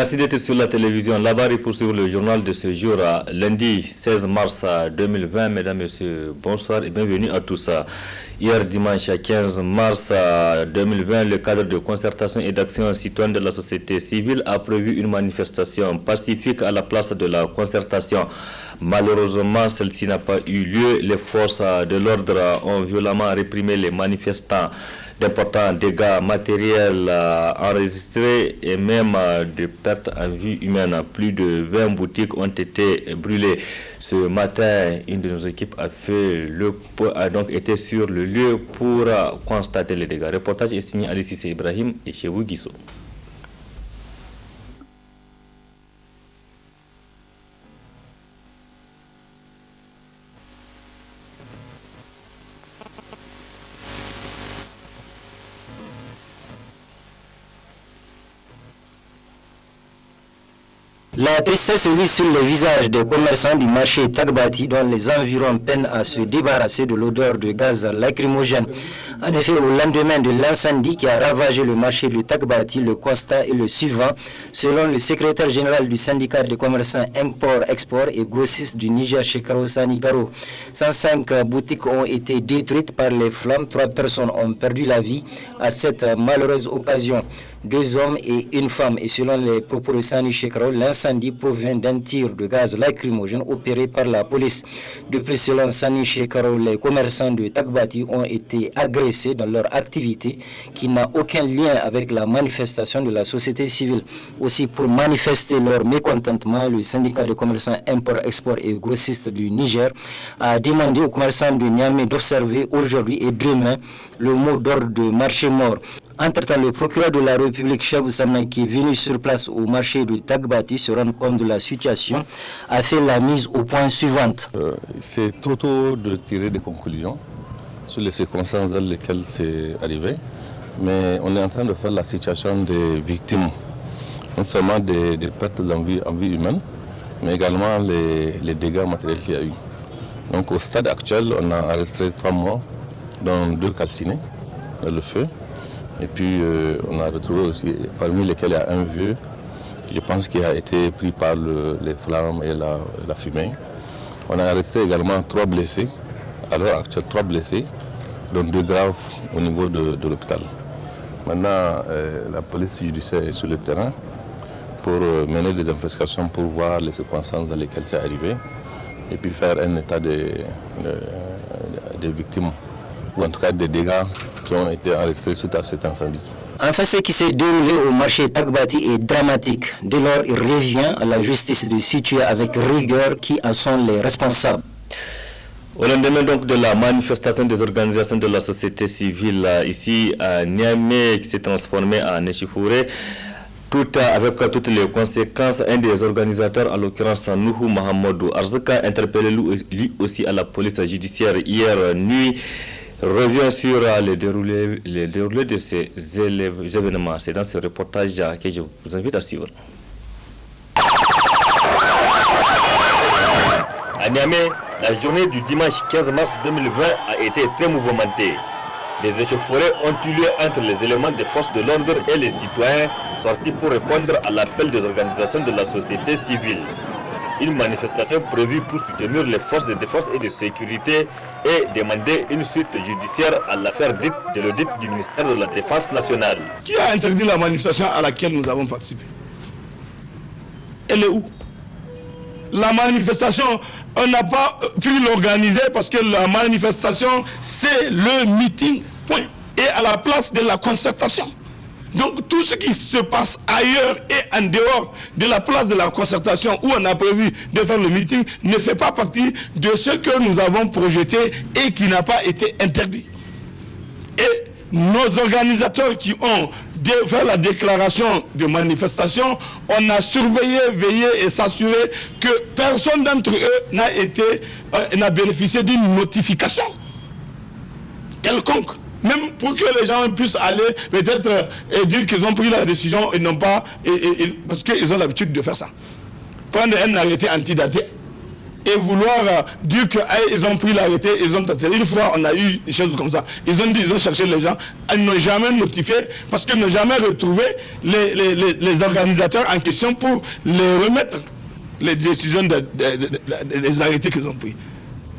Merci d'être sur la télévision. Là-bas, pour suivre le journal de ce jour, lundi 16 mars 2020. Mesdames, Messieurs, bonsoir et bienvenue à tous. Hier, dimanche 15 mars 2020, le cadre de concertation et d'action citoyenne de la société civile a prévu une manifestation pacifique à la place de la concertation. Malheureusement, celle-ci n'a pas eu lieu. Les forces de l'ordre ont violemment réprimé les manifestants. D'importants dégâts matériels enregistrés et même de pertes en vie humaine. Plus de 20 boutiques ont été brûlées. Ce matin, une de nos équipes a donc été sur le lieu pour constater les dégâts. Le reportage est signé Ali Sissé Ibrahim et chez vous Guissou. La tristesse vit sur les visages des commerçants du marché Tagbati dont les environs peinent à se débarrasser de l'odeur de gaz lacrymogène. En effet, au lendemain de l'incendie qui a ravagé le marché de Tagbati, le constat est le suivant. Selon le secrétaire général du syndicat des commerçants import-export et grossistes du Niger, Shekaro Sanigaro, 105 boutiques ont été détruites par les flammes. 3 personnes ont perdu la vie à cette malheureuse occasion. 2 hommes et une femme. Et selon les propos de Sani Shekaro, l'incendie provient d'un tir de gaz lacrymogène opéré par la police. De plus, selon Sani Shekaro, les commerçants de Tagbati ont été agressés dans leur activité qui n'a aucun lien avec la manifestation de la société civile. Aussi, pour manifester leur mécontentement, le syndicat de commerçants import-export et grossistes du Niger a demandé aux commerçants de Niamey d'observer aujourd'hui et demain le mot d'ordre de marché mort. Entre-temps, le procureur de la République, Chabou Samna, qui est venu sur place au marché de Tagbati se rendre compte de la situation, a fait la mise au point suivante. C'est trop tôt de tirer des conclusions sur les circonstances dans lesquelles c'est arrivé, mais on est en train de faire la situation des victimes, non seulement des pertes en vie humaine, mais également les dégâts matériels qu'il y a eu. Donc au stade actuel, on a arrêté 3 morts, dont 2 calcinés dans le feu. Et puis on a retrouvé aussi, parmi lesquels il y a un vieux, je pense qu'il a été pris par les flammes et la fumée. On a arrêté également 3 blessés, à l'heure actuelle 3 blessés, dont 2 graves au niveau de l'hôpital. Maintenant, la police judiciaire est sur le terrain pour mener des investigations pour voir les circonstances dans lesquelles c'est arrivé et puis faire un état des victimes, ou en tout cas des dégâts qui ont été enregistrés suite à cet incendie. Enfin, ce qui s'est déroulé au marché Tagbati est dramatique. Dès lors, il revient à la justice de situer avec rigueur qui en sont les responsables. Au lendemain donc de la manifestation des organisations de la société civile ici à Niamey qui s'est transformée en échauffourée, avec toutes les conséquences, un des organisateurs, en l'occurrence Nuhu Mahamadou Arzika, interpellé lui aussi à la police judiciaire hier nuit, revient sur les déroulés de ces événements. C'est dans ce reportage que je vous invite à suivre. À Niamey, la journée du dimanche 15 mars 2020 a été très mouvementée. Des échauffourées ont eu lieu entre les éléments des forces de l'ordre et les citoyens sortis pour répondre à l'appel des organisations de la société civile. Une manifestation prévue pour soutenir les forces de défense et de sécurité et demander une suite judiciaire à l'affaire dite de l'audit du ministère de la Défense nationale. Qui a interdit la manifestation à laquelle nous avons participé? Elle est où? La manifestation, on n'a pas pu l'organiser parce que la manifestation, c'est le meeting, point. Et à la place de la concertation. Donc tout ce qui se passe ailleurs et en dehors de la place de la concertation où on a prévu de faire le meeting ne fait pas partie de ce que nous avons projeté et qui n'a pas été interdit. Et nos organisateurs qui ont fait la déclaration de manifestation, on a surveillé, veillé et s'assuré que personne d'entre eux n'a bénéficié d'une notification quelconque. Même pour que les gens puissent aller peut-être et dire qu'ils ont pris la décision et non pas, parce qu'ils ont l'habitude de faire ça. Prendre un arrêté antidaté et vouloir dire qu'ils ont pris l'arrêté, ils ont tenté. Une fois, on a eu des choses comme ça. Ils ont dit, ils ont cherché les gens, ils n'ont jamais notifié parce qu'ils n'ont jamais retrouvé les organisateurs en question pour les remettre les décisions des arrêtés qu'ils ont pris.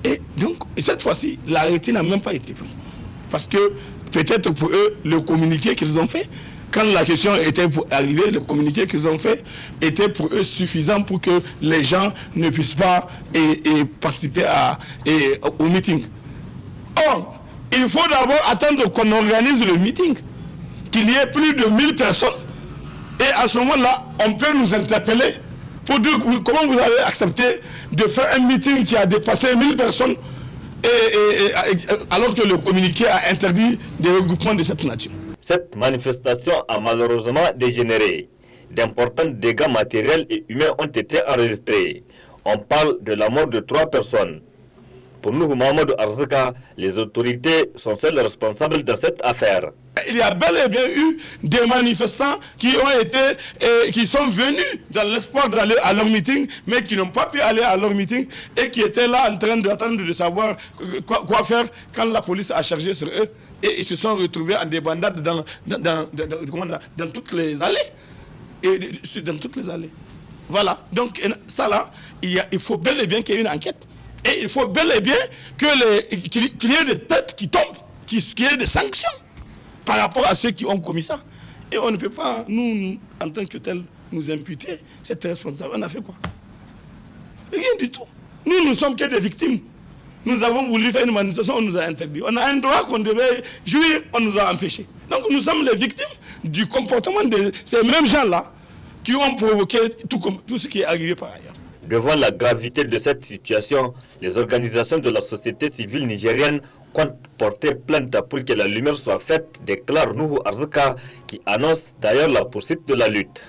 Et donc, cette fois-ci, l'arrêté n'a même pas été pris. Parce que peut-être pour eux, le communiqué qu'ils ont fait, quand la question était pour arriver, le communiqué qu'ils ont fait était pour eux suffisant pour que les gens ne puissent pas participer au meeting. Or, il faut d'abord attendre qu'on organise le meeting, qu'il y ait plus de 1000 personnes. Et à ce moment-là, on peut nous interpeller pour dire comment vous avez accepté de faire un meeting qui a dépassé 1000 personnes alors que le communiqué a interdit des regroupements de cette nature. Cette manifestation a malheureusement dégénéré. D'importants dégâts matériels et humains ont été enregistrés. On parle de la mort de 3 personnes. Pour nous, Mohamed Arzika, les autorités sont seules responsables de cette affaire. Il y a bel et bien eu des manifestants qui sont venus dans l'espoir d'aller à leur meeting, mais qui n'ont pas pu aller à leur meeting et qui étaient là en train d'attendre de savoir quoi faire quand la police a chargé sur eux. Et ils se sont retrouvés en débandade dans toutes les allées. Dans toutes les allées. Voilà. Donc, ça là, il faut bel et bien qu'il y ait une enquête. Et il faut bel et bien qu'il y ait des têtes qui tombent, qu'il y ait des sanctions par rapport à ceux qui ont commis ça. Et on ne peut pas, nous, en tant que tel, nous imputer cette responsabilité. On a fait quoi? Rien du tout. Nous ne sommes que des victimes. Nous avons voulu faire une manifestation, on nous a interdit. On a un droit qu'on devait jouir, on nous a empêchés. Donc nous sommes les victimes du comportement de ces mêmes gens-là qui ont provoqué tout ce qui est arrivé par ailleurs. Devant la gravité de cette situation, les organisations de la société civile nigérienne comptent porter plainte pour que la lumière soit faite, déclare Nuhu Arzika, qui annonce d'ailleurs la poursuite de la lutte.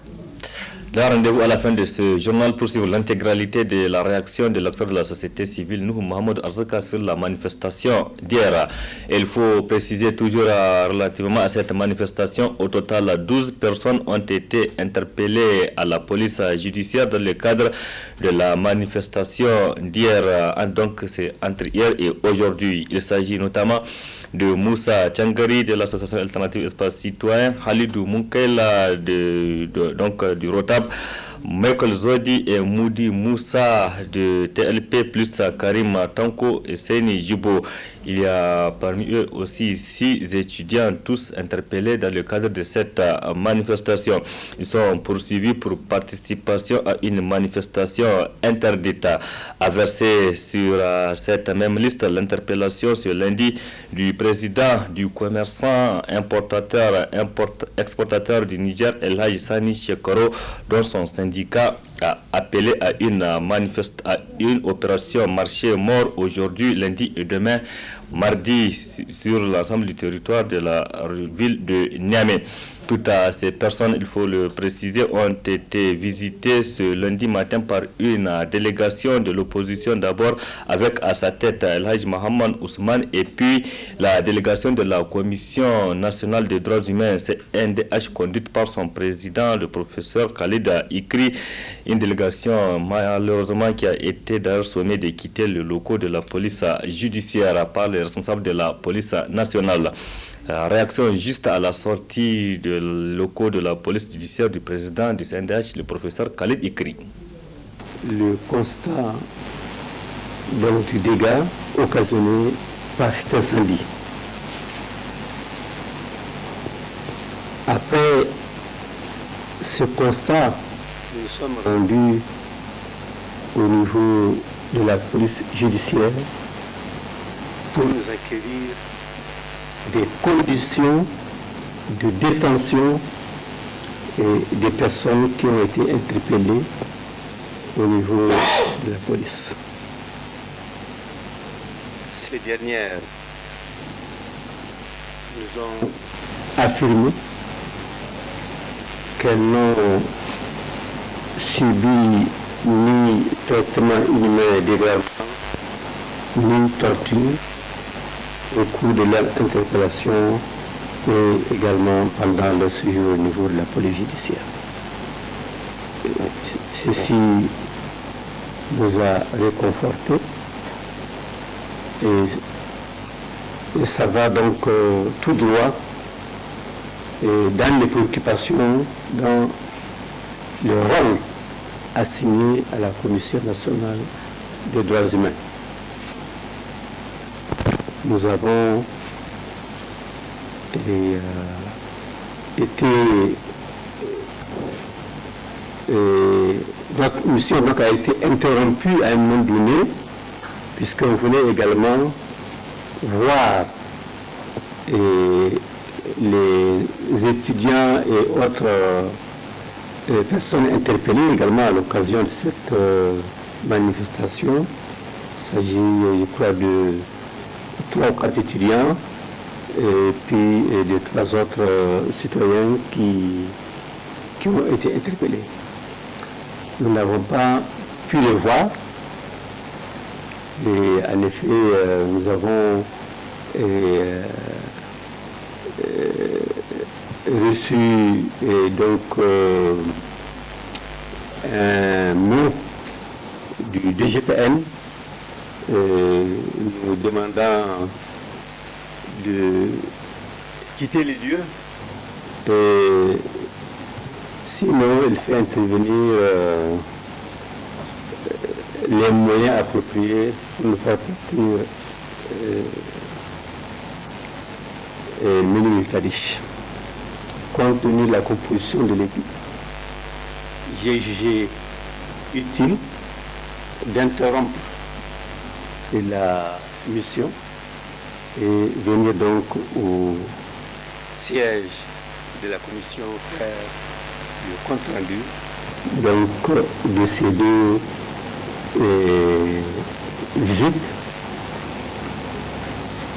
Là, rendez-vous à la fin de ce journal pour suivre l'intégralité de la réaction de l'acteur de la société civile, Nuhu Mohamed Arzika, sur la manifestation d'hier. Il faut préciser toujours relativement à cette manifestation, au total 12 personnes ont été interpellées à la police judiciaire dans le cadre de la manifestation d'hier. Donc c'est entre hier et aujourd'hui. Il s'agit notamment de Moussa Tchangari de l'association Alternative Espace Citoyen, Halidou Munkela du Rotab, Michael Zodi et Moudi Moussa de TLP plus Karim Tanko et Seni Jibo. Il y a parmi eux aussi 6 étudiants, tous interpellés dans le cadre de cette manifestation. Ils sont poursuivis pour participation à une manifestation interdite. A versé sur cette même liste l'interpellation ce lundi du président du commerçant exportateur du Niger, El Hadji Sani Shekoro, dont son syndicat a appelé à une opération marché mort aujourd'hui, lundi et demain, mardi, sur l'ensemble du territoire de la ville de Niamey. Toutes ces personnes, il faut le préciser, ont été visitées ce lundi matin par une délégation de l'opposition, d'abord avec à sa tête El Hadji Mohamed Ousmane, et puis la délégation de la Commission nationale des droits humains, CNDH, conduite par son président, le professeur Khalid Ikri. Une délégation malheureusement qui a été d'ailleurs sommée de quitter le locaux de la police judiciaire par les responsables de la police nationale. Réaction juste à la sortie de locaux de la police judiciaire du président du CNDH, le professeur Khalid Ikri. Le constat donc, du dégât occasionné par cet incendie. Après ce constat, nous sommes rendus au niveau de la police judiciaire pour nous acquérir des conditions de détention et des personnes qui ont été interpellées au niveau de la police. Ces dernières nous ont affirmé qu'elles n'ont subi ni traitement inhumain dégradant, ni torture au cours de leur interpellation et également pendant leur séjour au niveau de la police judiciaire. Ceci nous a réconfortés. Et ça va donc tout droit dans les préoccupations, dans le rôle assigné à la Commission nationale des droits humains. Nous avons notre mission donc a été interrompue à un moment donné, puisqu'on voulait également voir les étudiants et autres personnes interpellées également à l'occasion de cette manifestation. Il s'agit, je crois, de 3 ou 4 étudiants et puis de 3 autres citoyens qui ont été interpellés. Nous n'avons pas pu les voir et en effet nous avons reçu donc un mot du DGPN nous demandant de quitter les lieux et sinon il fait intervenir les moyens appropriés pour nous faire partir Ménil-Kadich. Compte tenu de la composition de l'équipe, j'ai jugé utile d'interrompre la mission et venir donc au siège de la commission faire le compte rendu donc de ces 2 visites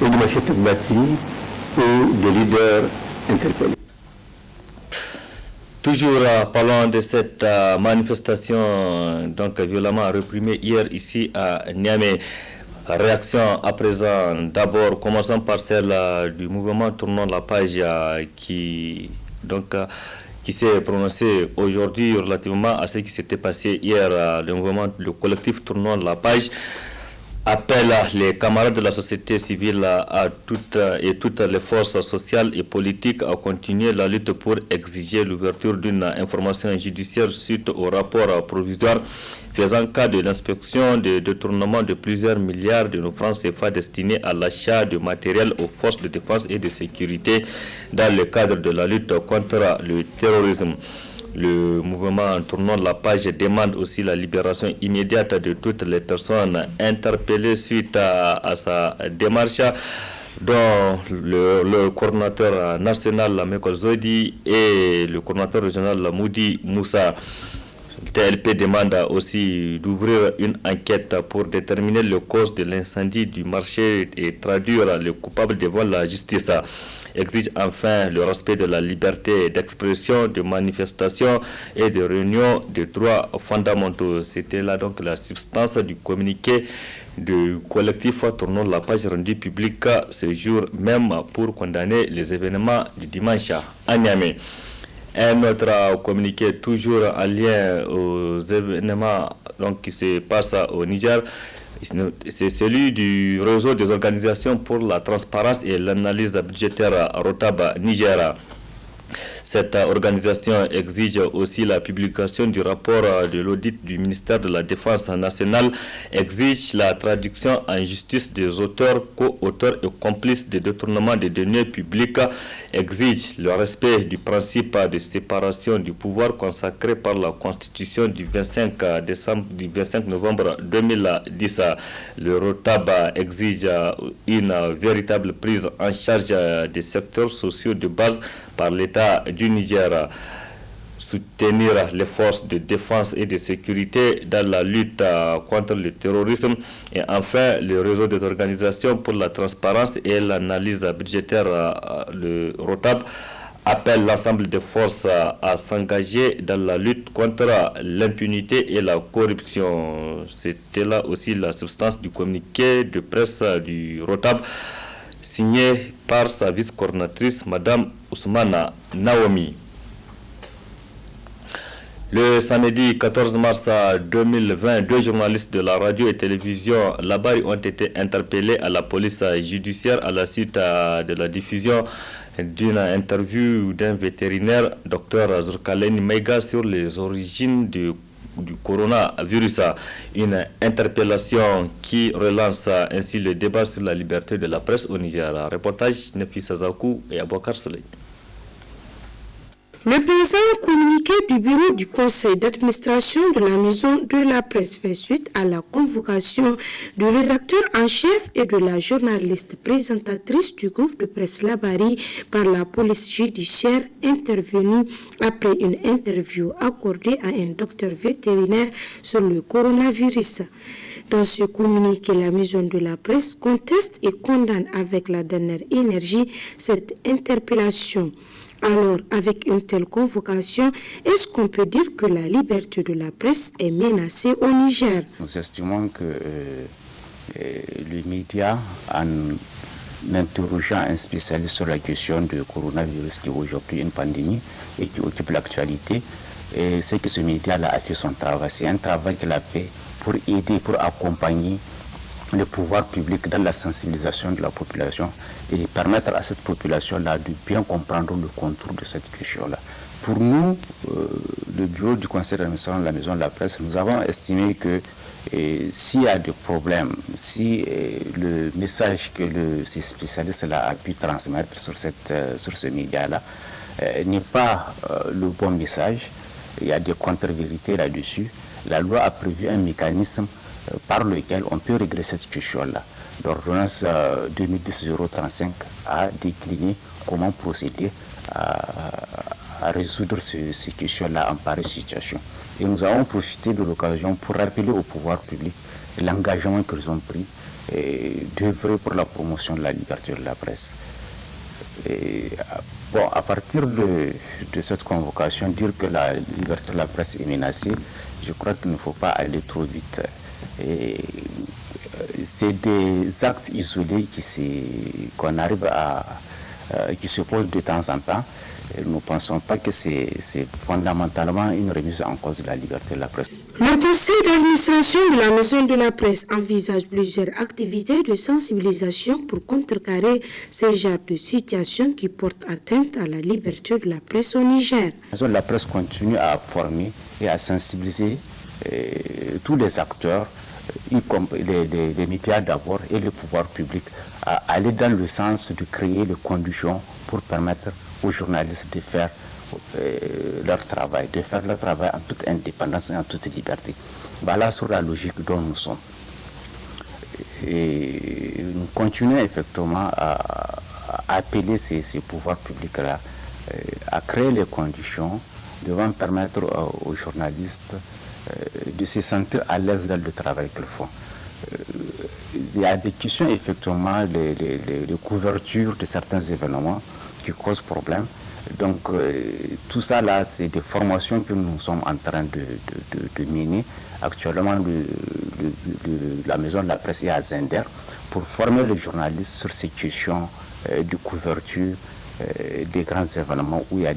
et de M. Tagbati et des leaders interpellés. Toujours parlant de cette manifestation donc violemment réprimée hier ici à Niamey. Réaction à présent, d'abord commençons par celle du mouvement Tournons la page qui s'est prononcé aujourd'hui relativement à ce qui s'était passé hier. Le collectif Tournons la page appelle les camarades de la société civile à toutes les forces sociales et politiques à continuer la lutte pour exiger l'ouverture d'une information judiciaire suite au rapport provisoire faisant cas de l'inspection de détournement de plusieurs milliards de nos francs CFA destinés à l'achat de matériel aux forces de défense et de sécurité dans le cadre de la lutte contre le terrorisme. Le mouvement Tournons la page demande aussi la libération immédiate de toutes les personnes interpellées suite à sa démarche, dont le coordinateur national Mekol Zodi et le coordinateur régional Moudi Moussa. Le TLP demande aussi d'ouvrir une enquête pour déterminer les causes de l'incendie du marché et traduire les coupables devant la justice. Exige enfin le respect de la liberté d'expression, de manifestation et de réunion des droits fondamentaux. C'était là donc la substance du communiqué du collectif Tournons la page rendu public ce jour même pour condamner les événements du dimanche à Niamey. Un autre communiqué toujours en lien aux événements donc, qui se passent au Niger, c'est celui du réseau des organisations pour la transparence et l'analyse budgétaire Rotab Niger. Cette organisation exige aussi la publication du rapport de l'audit du ministère de la Défense nationale, exige la traduction en justice des auteurs, co-auteurs et complices de détournement des deniers publics, exige le respect du principe de séparation du pouvoir consacré par la Constitution du 25 novembre 2010. Le ROTAB exige une véritable prise en charge des secteurs sociaux de base par l'État du Niger, soutenir les forces de défense et de sécurité dans la lutte contre le terrorisme et enfin le réseau des organisations pour la transparence et l'analyse budgétaire, le ROTAB, appelle l'ensemble des forces à s'engager dans la lutte contre l'impunité et la corruption. C'était là aussi la substance du communiqué de presse du ROTAB, signé par sa vice-coordinatrice, Madame Ousmana Naomi. Le samedi 14 mars 2020, 2 journalistes de la radio et télévision Labari ont été interpellés à la police judiciaire à la suite de la diffusion d'une interview d'un vétérinaire, Dr Zurkaleni Meiga, sur les origines du coronavirus. Une interpellation qui relance ainsi le débat sur la liberté de la presse au Niger. Reportage Nefissa Zakou et Abouakar Soleil. Le présent communiqué du bureau du conseil d'administration de la maison de la presse fait suite à la convocation du rédacteur en chef et de la journaliste présentatrice du groupe de presse Labari par la police judiciaire intervenue après une interview accordée à un docteur vétérinaire sur le coronavirus. Dans ce communiqué, la maison de la presse conteste et condamne avec la dernière énergie cette interpellation. Alors, avec une telle convocation, est-ce qu'on peut dire que la liberté de la presse est menacée au Niger? Nous estimons que les médias, en interrogeant un spécialiste sur la question du coronavirus qui est aujourd'hui une pandémie et qui occupe l'actualité, c'est que ce média-là a fait son travail. C'est un travail qu'il a fait pour aider, pour accompagner le pouvoir public dans la sensibilisation de la population et permettre à cette population-là de bien comprendre le contour de cette question-là. Pour nous, le bureau du conseil d'administration de la maison de la presse, nous avons estimé que s'il y a des problèmes, si le message que ces spécialistes-là a pu transmettre sur ce média-là n'est pas le bon message, il y a des contre-vérités là-dessus, la loi a prévu un mécanisme par lequel on peut régler cette question-là. L'ordonnance 2010-035 a décliné comment procéder à résoudre ces questions-là en pareille situation. Et nous avons profité de l'occasion pour rappeler au pouvoir public l'engagement qu'ils ont pris d'œuvrer pour la promotion de la liberté de la presse. À partir de cette convocation, dire que la liberté de la presse est menacée, je crois qu'il ne faut pas aller trop vite. C'est des actes isolés qu'on arrive qui se posent de temps en temps. Et nous ne pensons pas que c'est fondamentalement une remise en cause de la liberté de la presse. Le conseil d'administration de la maison de la presse envisage plusieurs activités de sensibilisation pour contrecarrer ces genres de situations qui portent atteinte à la liberté de la presse au Niger. La maison de la presse continue à former et à sensibiliser tous les acteurs, y compris les médias d'abord et le pouvoir public, à aller dans le sens de créer les conditions pour permettre aux journalistes de faire leur travail, en toute indépendance et en toute liberté. Voilà sur la logique dont nous sommes. Et nous continuons effectivement à appeler ces pouvoirs publics-là à créer les conditions devant permettre aux journalistes de se sentir à l'aise dans le travail qu'ils font. Il y a des questions, effectivement, de couverture de certains événements qui causent problème. Donc, tout ça, là, c'est des formations que nous sommes en train de mener. Actuellement, la maison de la presse est à Zender pour former les journalistes sur ces questions de couverture des grands événements où il y a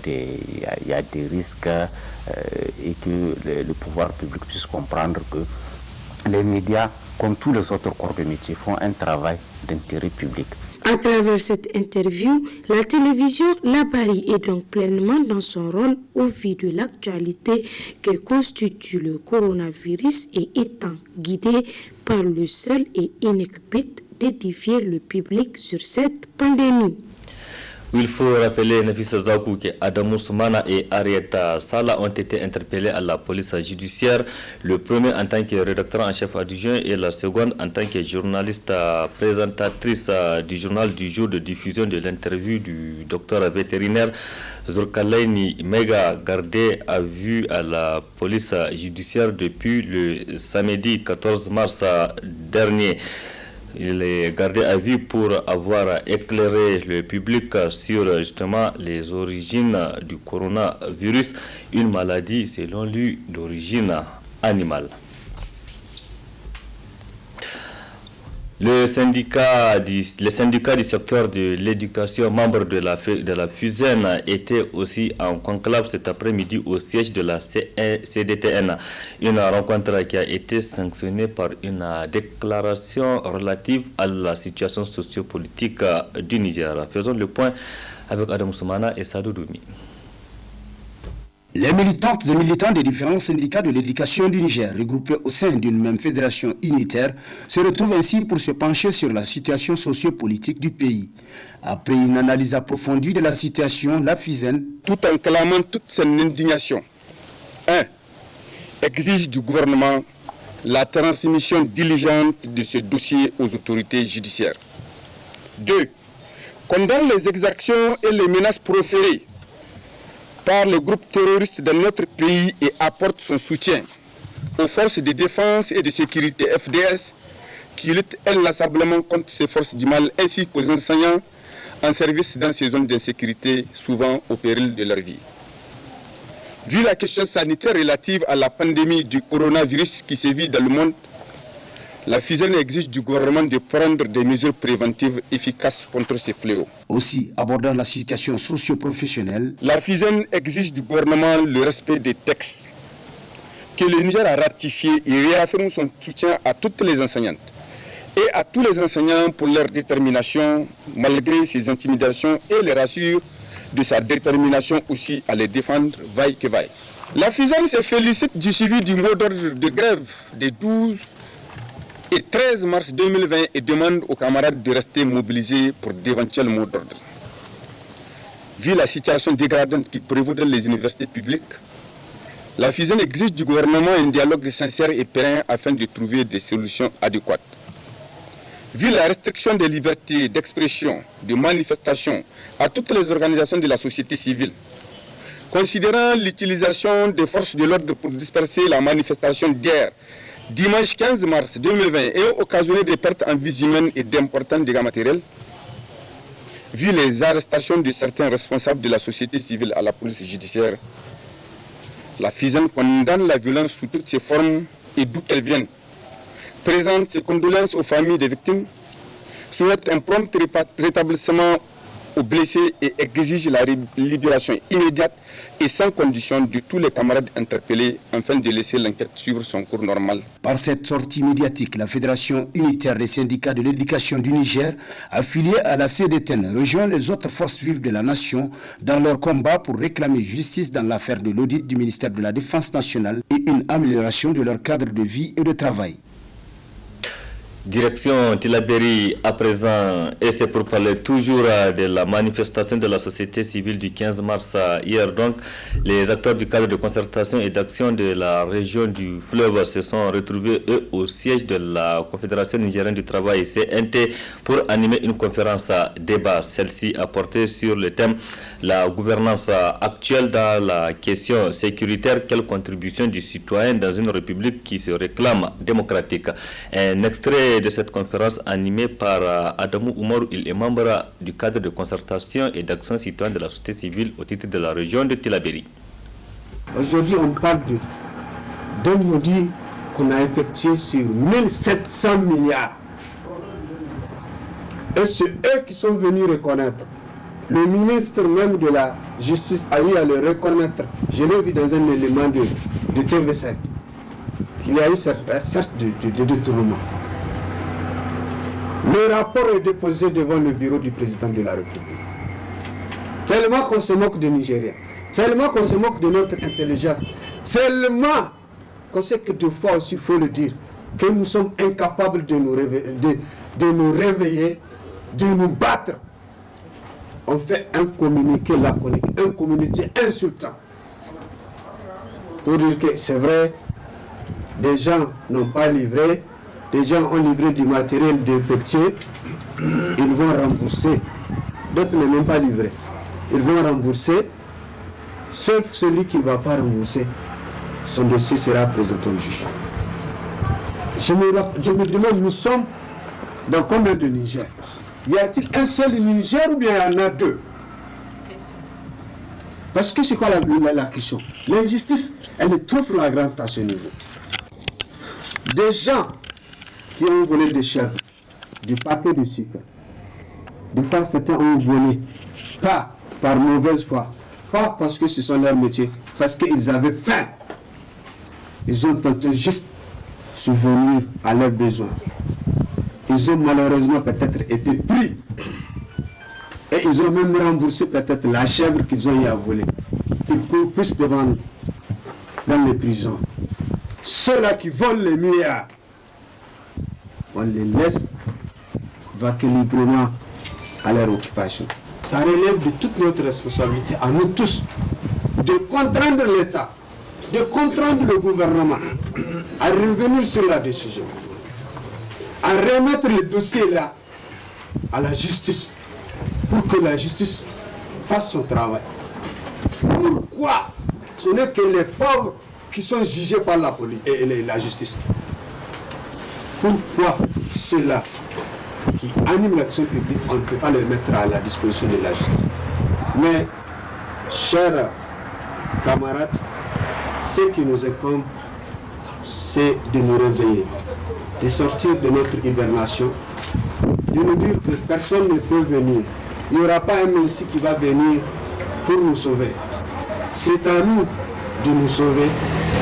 des risques et que le pouvoir public puisse comprendre que les médias, comme tous les autres corps de métier, font un travail d'intérêt public. À travers cette interview, la télévision Labari est donc pleinement dans son rôle au vu de l'actualité que constitue le coronavirus et étant guidée par le seul et unique but d'édifier le public sur cette pandémie. Il faut rappeler, Nafisa Zakou, que Adamou Soumana et Arieta Sala ont été interpellés à la police judiciaire. Le premier en tant que rédacteur en chef adjoint et la seconde en tant que journaliste présentatrice du journal du jour de diffusion de l'interview du docteur vétérinaire Zurkaleni Meiga, gardé à vue à la police judiciaire depuis le samedi 14 mars dernier. Il est gardé à vue pour avoir éclairé le public sur justement les origines du coronavirus, une maladie selon lui d'origine animale. Les syndicats du secteur de l'éducation, membres de la FUSEN, étaient aussi en conclave cet après-midi au siège de la CDTN. Une rencontre qui a été sanctionnée par une déclaration relative à la situation sociopolitique du Niger. Faisons le point avec Adam Soumana et Sadou Doumi. Les militantes et militants des différents syndicats de l'éducation du Niger, regroupés au sein d'une même fédération unitaire, se retrouvent ainsi pour se pencher sur la situation sociopolitique du pays. Après une analyse approfondie de la situation, la FUSEN, tout en clamant toute son indignation, 1. Exige du gouvernement la transmission diligente de ce dossier aux autorités judiciaires. 2. Condamne les exactions et les menaces proférées par les groupes terroristes de notre pays et apporte son soutien aux forces de défense et de sécurité FDS qui luttent inlassablement contre ces forces du mal ainsi qu'aux enseignants en service dans ces zones d'insécurité souvent au péril de leur vie. Vu la question sanitaire relative à la pandémie du coronavirus qui sévit dans le monde, la FUSEN exige du gouvernement de prendre des mesures préventives efficaces contre ces fléaux. Aussi, abordant la situation socio-professionnelle, la FUSEN exige du gouvernement le respect des textes que le Niger a ratifiés et réaffirme son soutien à toutes les enseignantes et à tous les enseignants pour leur détermination malgré ces intimidations et les rassure de sa détermination aussi à les défendre vaille que vaille. La FUSEN se félicite du suivi du mot d'ordre de grève des 12 et 13 mars 2020 et demande aux camarades de rester mobilisés pour d'éventuels mots d'ordre. Vu la situation dégradante qui prévaut dans les universités publiques, la FUSEN exige du gouvernement un dialogue sincère et pérenne afin de trouver des solutions adéquates. Vu la restriction des libertés d'expression, de manifestation à toutes les organisations de la société civile, considérant l'utilisation des forces de l'ordre pour disperser la manifestation d'hier, dimanche 15 mars 2020 et occasionné des pertes en vies humaines et d'importants dégâts matériels, vu les arrestations de certains responsables de la société civile à la police judiciaire, la FUSEN condamne la violence sous toutes ses formes et d'où qu'elle vienne, présente ses condoléances aux familles des victimes, souhaite un prompt rétablissement aux blessés et exige la libération immédiate et sans condition de tous les camarades interpellés afin de laisser l'enquête suivre son cours normal. Par cette sortie médiatique, la Fédération unitaire des syndicats de l'éducation du Niger, affiliée à la CDTN, rejoint les autres forces vives de la nation dans leur combat pour réclamer justice dans l'affaire de l'audit du ministère de la Défense nationale et une amélioration de leur cadre de vie et de travail. Direction Tillabéri à présent, et c'est pour parler toujours de la manifestation de la société civile du 15 mars hier. Donc, les acteurs du cadre de concertation et d'action de la région du fleuve se sont retrouvés eux au siège de la Confédération nigérienne du travail CNT pour animer une conférence débat. Celle-ci a porté sur le thème la gouvernance actuelle dans la question sécuritaire, quelle contribution du citoyen dans une république qui se réclame démocratique. Un extrait de cette conférence animée par Adamou Oumarou, il est membre du cadre de concertation et d'action citoyenne de la société civile au titre de la région de Tillabéri. Aujourd'hui, on parle d'un audit qu'on a effectué sur 1700 milliards. Et c'est eux qui sont venus reconnaître. Le ministre même de la Justice a eu à le reconnaître. Je l'ai vu dans un élément de TV5 qu'il y a eu certes de détournement. Le rapport est déposé devant le bureau du président de la République. Tellement qu'on se moque des Nigériens, tellement qu'on se moque de notre intelligence, tellement qu'on sait que deux fois aussi, il faut le dire, que nous sommes incapables de nous réveiller, de nous battre. On fait un communiqué laconique, un communiqué insultant. Pour dire que c'est vrai, des gens n'ont pas livré, des gens ont livré du matériel défectueux, ils vont rembourser. D'autres ne l'ont pas livré. Ils vont rembourser, sauf celui qui ne va pas rembourser, son dossier sera présenté au juge. Je me demande, nous sommes dans combien de Niger? Y a-t-il un seul Niger ou bien il y en a deux? Parce que c'est quoi la question? L'injustice, elle est trop flagrante à ce niveau. Des gens qui ont volé des chèvres, des paquets de sucre. Des fois, certains ont volé, pas par mauvaise foi, pas parce que ce sont leur métier, parce qu'ils avaient faim. Ils ont tenté juste de subvenir à leurs besoins. Ils ont malheureusement peut-être été pris. Et ils ont même remboursé peut-être la chèvre qu'ils ont eu à voler. Ils courent plus devant dans les prisons. Ceux-là qui volent les milliards, on les laisse vaquer librement à leur occupation. Ça relève de toute notre responsabilité, à nous tous, de contraindre l'État, de contraindre le gouvernement à revenir sur la décision, à remettre le dossier là à la justice, pour que la justice fasse son travail. Pourquoi ce n'est que les pauvres qui sont jugés par la police et la justice? Pourquoi ceux-là qui animent l'action publique, on ne peut pas les mettre à la disposition de la justice? Mais, chers camarades, ce qui nous incombe, c'est de nous réveiller, de sortir de notre hibernation, de nous dire que personne ne peut venir. Il n'y aura pas un messie qui va venir pour nous sauver. C'est à nous de nous sauver.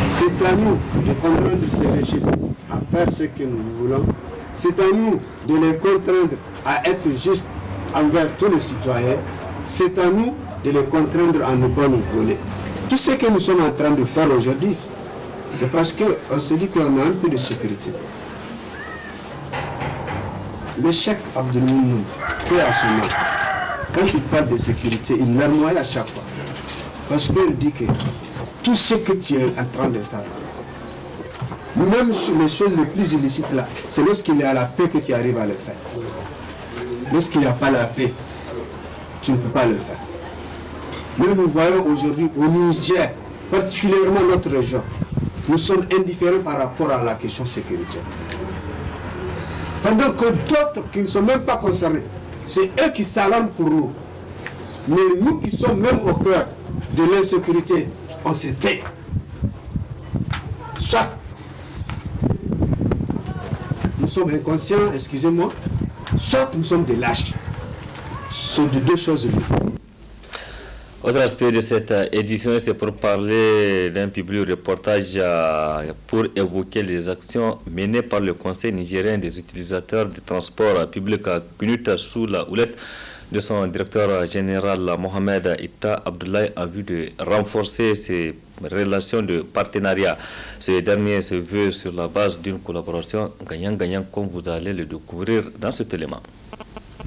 C'est à nous de contraindre ces régimes à faire ce que nous voulons. C'est à nous de les contraindre à être justes envers tous les citoyens. C'est à nous de les contraindre à ne pas nous voler. Tout ce que nous sommes en train de faire aujourd'hui, c'est parce qu'on se dit qu'on a un peu de sécurité. Le cheikh Abdelmoumou, paix à son nom, quand il parle de sécurité, il larmoie à chaque fois. Parce qu'il dit que tout ce que tu es en train de faire, même sur les choses les plus illicites là, c'est lorsqu'il y a la paix que tu arrives à le faire. Lorsqu'il n'y a pas la paix, tu ne peux pas le faire. Mais nous voyons aujourd'hui au Niger, particulièrement notre région, nous sommes indifférents par rapport à la question sécuritaire. Pendant que d'autres qui ne sont même pas concernés, c'est eux qui s'alarment pour nous. Mais nous qui sommes même au cœur de l'insécurité, on se tait. Soit nous sommes inconscients, excusez-moi, soit nous sommes des lâches. C'est de deux choses libres. Autre aspect de cette édition, c'est pour parler d'un public reportage pour évoquer les actions menées par le Conseil nigérien des utilisateurs de transport public CNUT sous la houlette de son directeur général Mohamed Itta Abdoulaye en vue de renforcer ses relations de partenariat. Ce dernier se veut sur la base d'une collaboration gagnant-gagnant comme vous allez le découvrir dans cet élément.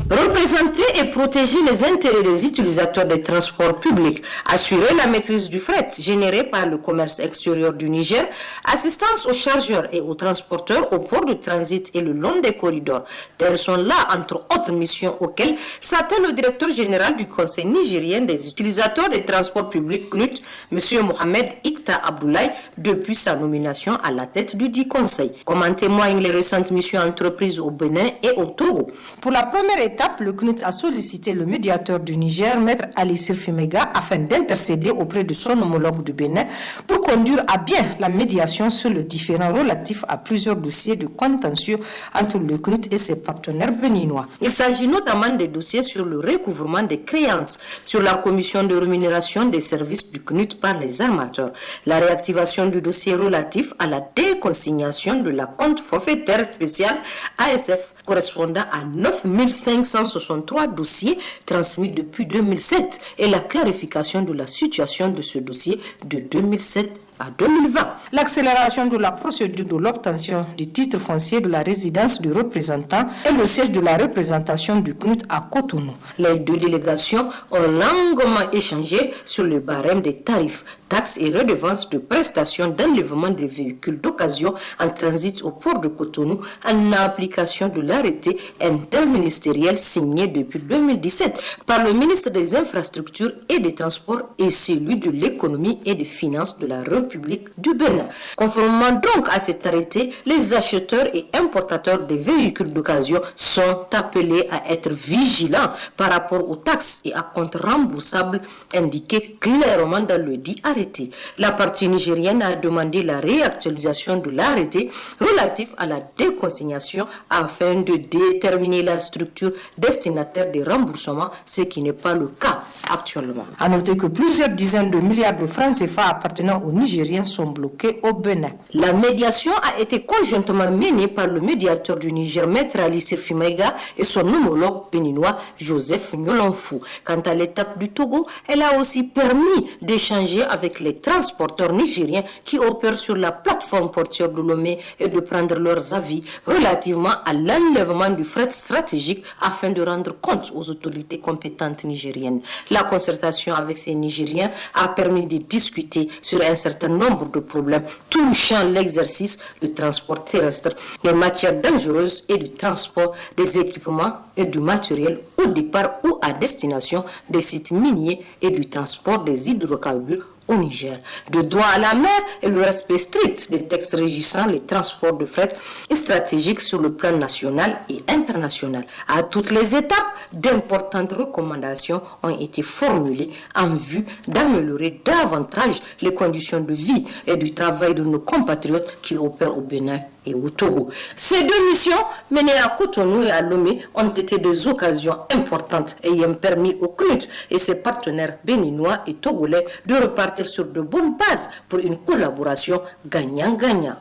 Représenter et protéger les intérêts des utilisateurs des transports publics, assurer la maîtrise du fret généré par le commerce extérieur du Niger, assistance aux chargeurs et aux transporteurs au port de transit et le long des corridors. Telles sont là, entre autres missions auxquelles s'attelle le directeur général du Conseil nigérien des utilisateurs des transports publics CNUT, M. Mohamed Itta Abdoulaye, depuis sa nomination à la tête du dit conseil. Comme en témoignent les récentes missions entreprises au Bénin et au Togo. Pour la première étape, le CNUT a sollicité le médiateur du Niger, Maître Ali Sirfimega, afin d'intercéder auprès de son homologue du Bénin pour conduire à bien la médiation sur le différend relatif à plusieurs dossiers de contentieux entre le CNUT et ses partenaires béninois. Il s'agit notamment des dossiers sur le recouvrement des créances, sur la commission de rémunération des services du CNUT par les armateurs, la réactivation du dossier relatif à la déconsignation de la compte forfaitaire spéciale ASF correspondant à 9563 dossiers transmis depuis 2007 et la clarification de la situation de ce dossier de 2007 à 2020. L'accélération de la procédure de l'obtention du titre foncier de la résidence du représentant et le siège de la représentation du CNUT à Cotonou. Les deux délégations ont longuement échangé sur le barème des tarifs, taxes et redevances de prestations d'enlèvement des véhicules d'occasion en transit au port de Cotonou en application de l'arrêté interministériel ministériel signé depuis 2017 par le ministre des Infrastructures et des Transports et celui de l'économie et des finances de la République du Bénin. Conformément donc à cet arrêté, les acheteurs et importateurs des véhicules d'occasion sont appelés à être vigilants par rapport aux taxes et à compte remboursable indiqués clairement dans le dit arrêté. La partie nigérienne a demandé la réactualisation de l'arrêté relatif à la déconsignation afin de déterminer la structure destinataire des remboursements, ce qui n'est pas le cas actuellement. À noter que plusieurs dizaines de milliards de francs CFA appartenant aux Nigériens sont bloqués au Bénin. La médiation a été conjointement menée par le médiateur du Niger, Maître Ali Sefi Maïga, et son homologue béninois, Joseph Nyolonfou. Quant à l'étape du Togo, elle a aussi permis d'échanger avec les transporteurs nigériens qui opèrent sur la plateforme portuaire de Lomé et de prendre leurs avis relativement à l'enlèvement du fret stratégique afin de rendre compte aux autorités compétentes nigériennes. La concertation avec ces Nigériens a permis de discuter sur un certain nombre de problèmes touchant l'exercice du transport terrestre, des matières dangereuses et du transport des équipements et du matériel au départ ou à destination des sites miniers et du transport des hydrocarbures au Niger. De droit à la mer et le respect strict des textes régissant les transports de fret stratégiques sur le plan national et international. À toutes les étapes, d'importantes recommandations ont été formulées en vue d'améliorer davantage les conditions de vie et du travail de nos compatriotes qui opèrent au Bénin et au Togo. Ces deux missions, menées à Cotonou et à Lomé, ont été des occasions importantes ayant permis au CNUT et ses partenaires béninois et togolais de repartir sur de bonnes bases pour une collaboration gagnant-gagnant.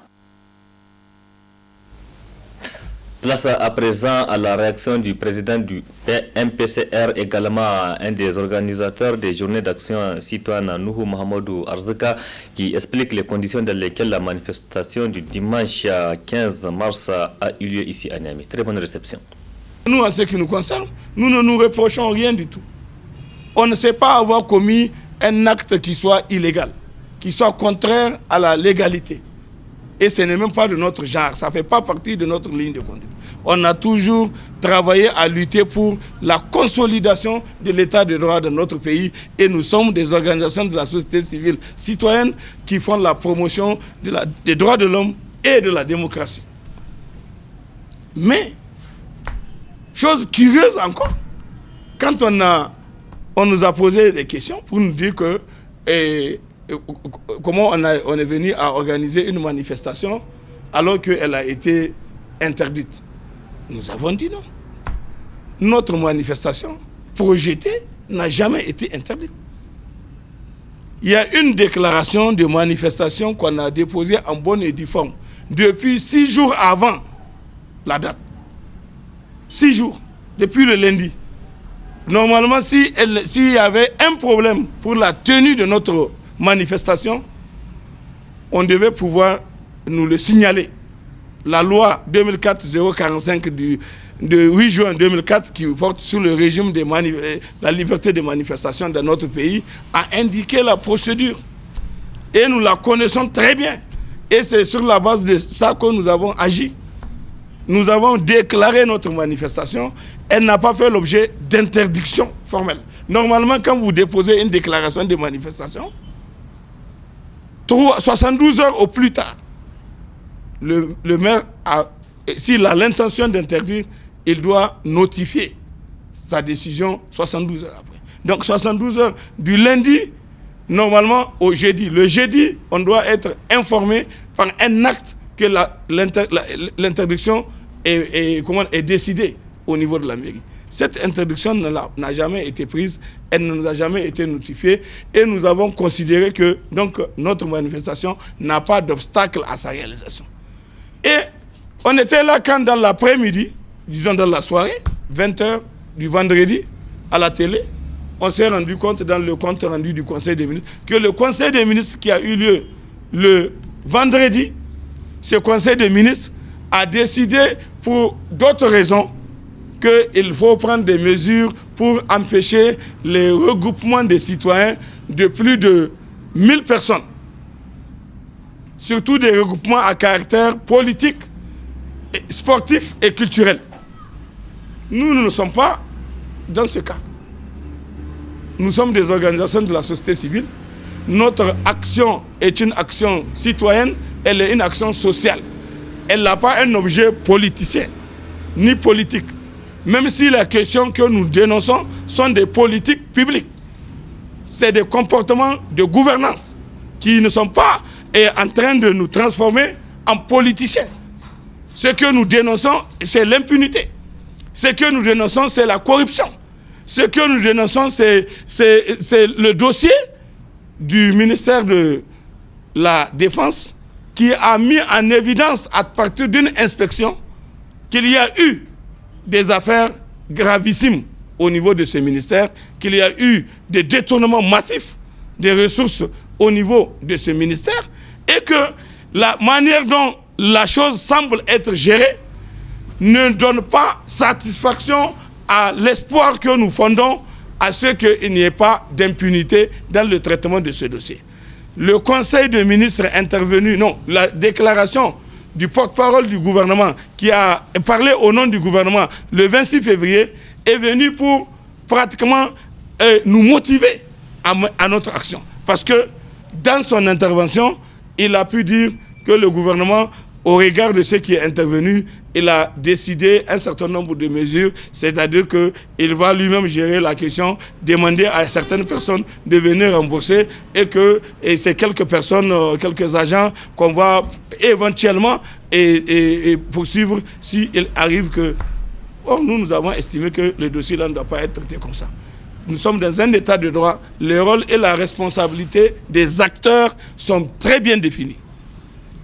Place à présent à la réaction du président du MPCR, également un des organisateurs des journées d'action citoyenne, Nuhu Mohamedou Arzika, qui explique les conditions dans lesquelles la manifestation du dimanche 15 mars a eu lieu ici à Niamey. Très bonne réception. Nous, en ce qui nous concerne, nous ne nous reprochons rien du tout. On ne sait pas avoir commis un acte qui soit illégal, qui soit contraire à la légalité. Et ce n'est même pas de notre genre, ça ne fait pas partie de notre ligne de conduite. On a toujours travaillé à lutter pour la consolidation de l'état de droit de notre pays et nous sommes des organisations de la société civile citoyenne qui font la promotion des droits de l'homme et de la démocratie. Mais, chose curieuse encore, quand on nous a posé des questions pour nous dire que comment on est venu à organiser une manifestation alors qu'elle a été interdite. Nous avons dit non. Notre manifestation projetée n'a jamais été interdite. Il y a une déclaration de manifestation qu'on a déposée en bonne et due forme depuis 6 jours avant la date. 6 jours, depuis le lundi. Normalement, s'il y avait un problème pour la tenue de notre manifestation, on devait pouvoir nous le signaler. La loi 2004-045 de 8 juin 2004 qui porte sur le régime de la liberté de manifestation dans notre pays a indiqué la procédure. Et nous la connaissons très bien. Et c'est sur la base de ça que nous avons agi. Nous avons déclaré notre manifestation. Elle n'a pas fait l'objet d'interdiction formelle. Normalement, quand vous déposez une déclaration de manifestation, 72 heures au plus tard, le maire, s'il a l'intention d'interdire, il doit notifier sa décision 72 heures après. Donc 72 heures du lundi, normalement au jeudi. Le jeudi, on doit être informé par un acte que l'interdiction est décidée au niveau de la mairie. Cette interdiction n'a jamais été prise, elle ne nous a jamais été notifiée et nous avons considéré que donc, notre manifestation n'a pas d'obstacle à sa réalisation. Et on était là quand dans l'après-midi, disons dans la soirée, 20h du vendredi, à la télé, on s'est rendu compte dans le compte rendu du Conseil des ministres que le Conseil des ministres qui a eu lieu le vendredi, ce Conseil des ministres a décidé pour d'autres raisons qu'il faut prendre des mesures pour empêcher les regroupements des citoyens de plus de 1000 personnes. Surtout des regroupements à caractère politique, sportif et culturel. Nous ne sommes pas dans ce cas. Nous sommes des organisations de la société civile. Notre action est une action citoyenne, elle est une action sociale. Elle n'a pas un objet politicien, ni politique. Même si les questions que nous dénonçons sont des politiques publiques. C'est des comportements de gouvernance qui ne sont pas en train de nous transformer en politiciens. Ce que nous dénonçons, c'est l'impunité. Ce que nous dénonçons, c'est la corruption. Ce que nous dénonçons, c'est le dossier du ministère de la Défense qui a mis en évidence à partir d'une inspection qu'il y a eu des affaires gravissimes au niveau de ce ministère, qu'il y a eu des détournements massifs des ressources au niveau de ce ministère et que la manière dont la chose semble être gérée ne donne pas satisfaction à l'espoir que nous fondons à ce qu'il n'y ait pas d'impunité dans le traitement de ce dossier. Le Conseil de ministres intervenu, non, la déclaration du porte-parole du gouvernement qui a parlé au nom du gouvernement le 26 février est venu pour pratiquement nous motiver à notre action. Parce que dans son intervention, il a pu dire que le gouvernement, au regard de ce qui est intervenu, il a décidé un certain nombre de mesures, c'est-à-dire qu'il va lui-même gérer la question, demander à certaines personnes de venir rembourser et c'est quelques personnes, quelques agents qu'on va éventuellement et poursuivre s'il arrive que... Or, nous avons estimé que le dossier-là ne doit pas être traité comme ça. Nous sommes dans un état de droit. Le rôle et la responsabilité des acteurs sont très bien définis.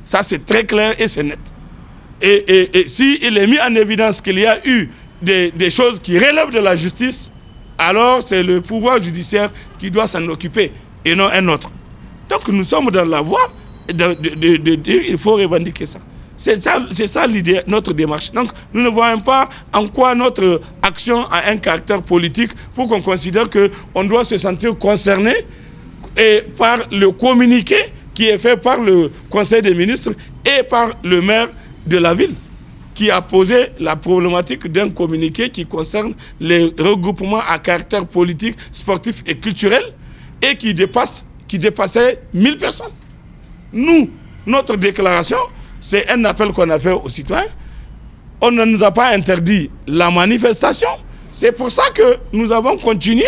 Ça, c'est très clair et c'est net. Et s'il est mis en évidence qu'il y a eu des choses qui relèvent de la justice, alors c'est le pouvoir judiciaire qui doit s'en occuper et non un autre. Donc nous sommes dans la voie de dire qu'il faut revendiquer ça. C'est ça l'idée, notre démarche. Donc nous ne voyons pas en quoi notre action a un caractère politique pour qu'on considère qu'on doit se sentir concerné par le communiqué qui est fait par le Conseil des ministres et par le maire de la ville, qui a posé la problématique d'un communiqué qui concerne les regroupements à caractère politique, sportif et culturel et qui dépassait 1000 personnes. Nous, notre déclaration, c'est un appel qu'on a fait aux citoyens. On ne nous a pas interdit la manifestation. C'est pour ça que nous avons continué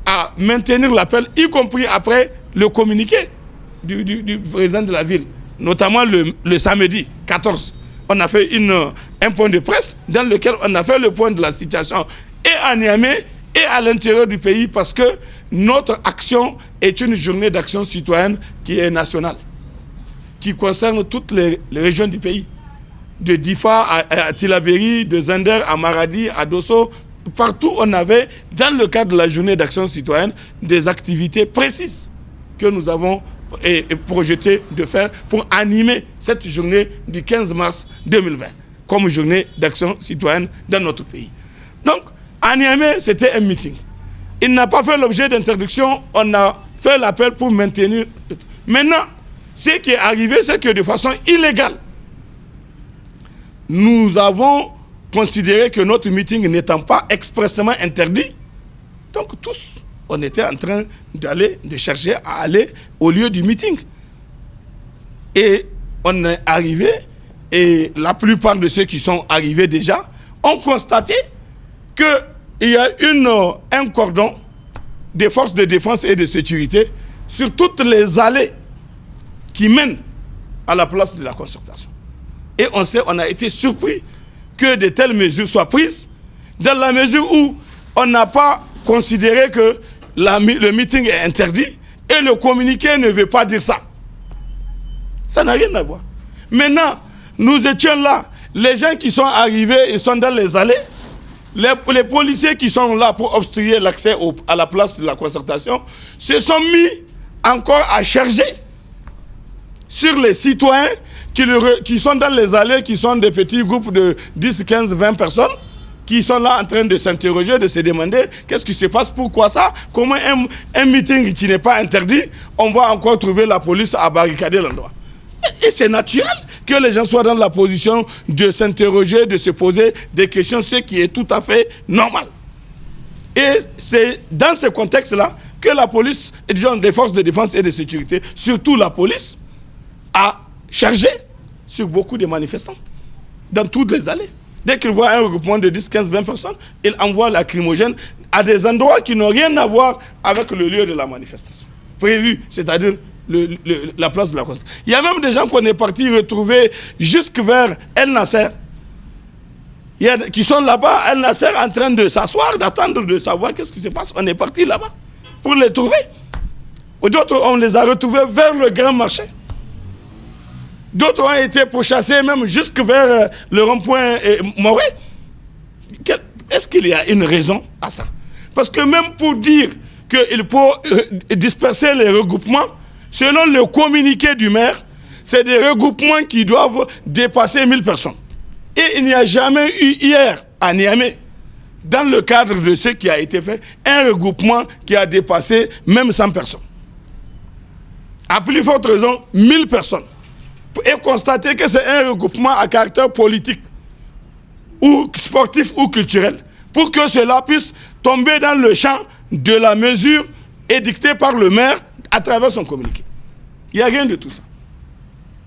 à maintenir l'appel, y compris après le communiqué du président de la ville, notamment le samedi 14. On a fait un point de presse dans lequel on a fait le point de la situation et à Niamey et à l'intérieur du pays parce que notre action est une journée d'action citoyenne qui est nationale, qui concerne toutes les régions du pays, de Difa à Tillabéri, de Zender à Maradi, à Dosso. Partout, on avait, dans le cadre de la journée d'action citoyenne, des activités précises que nous avons projeté de faire pour animer cette journée du 15 mars 2020 comme journée d'action citoyenne dans notre pays. Donc, à Niamey, c'était un meeting. Il n'a pas fait l'objet d'interdiction, on a fait l'appel pour maintenir. Maintenant, ce qui est arrivé, c'est que de façon illégale, nous avons considéré que notre meeting n'étant pas expressément interdit, donc tous, on était en train de chercher à aller au lieu du meeting. Et on est arrivé, et la plupart de ceux qui sont arrivés déjà ont constaté qu'il y a un cordon des forces de défense et de sécurité sur toutes les allées qui mènent à la place de la concertation. Et on a été surpris que de telles mesures soient prises, dans la mesure où on n'a pas considéré que le meeting est interdit et le communiqué ne veut pas dire ça. Ça n'a rien à voir. Maintenant, nous étions là. Les gens qui sont arrivés, ils sont dans les allées. Les policiers qui sont là pour obstruer l'accès à la place de la concertation se sont mis encore à charger sur les citoyens qui sont dans les allées, qui sont des petits groupes de 10, 15, 20 personnes, qui sont là en train de s'interroger, de se demander qu'est-ce qui se passe, pourquoi ça, comment un meeting qui n'est pas interdit, on va encore trouver la police à barricader l'endroit. Et c'est naturel que les gens soient dans la position de s'interroger, de se poser des questions, ce qui est tout à fait normal. Et c'est dans ce contexte-là que la police, et disons des forces de défense et de sécurité, surtout la police, a chargé sur beaucoup de manifestants, dans toutes les allées. Dès qu'ils voient un regroupement de 10, 15, 20 personnes, ils envoient lacrymogènes à des endroits qui n'ont rien à voir avec le lieu de la manifestation prévu, c'est-à-dire la place de la Constitution. Il y a même des gens qu'on est partis retrouver jusque vers El Nasser, qui sont là-bas, El Nasser, en train de s'asseoir, d'attendre de savoir qu'est-ce qui se passe. On est parti là-bas pour les trouver. D'autres, on les a retrouvés vers le grand marché. D'autres ont été pourchassés même jusque vers le rond-point Moré. Est-ce qu'il y a une raison à ça? Parce que même pour dire qu'il faut disperser les regroupements, selon le communiqué du maire, c'est des regroupements qui doivent dépasser 1000 personnes. Et il n'y a jamais eu hier à Niamey, dans le cadre de ce qui a été fait, un regroupement qui a dépassé même 100 personnes. À plus forte raison, 1000 personnes. Et constater que c'est un regroupement à caractère politique, ou sportif ou culturel, pour que cela puisse tomber dans le champ de la mesure édictée par le maire à travers son communiqué. Il n'y a rien de tout ça.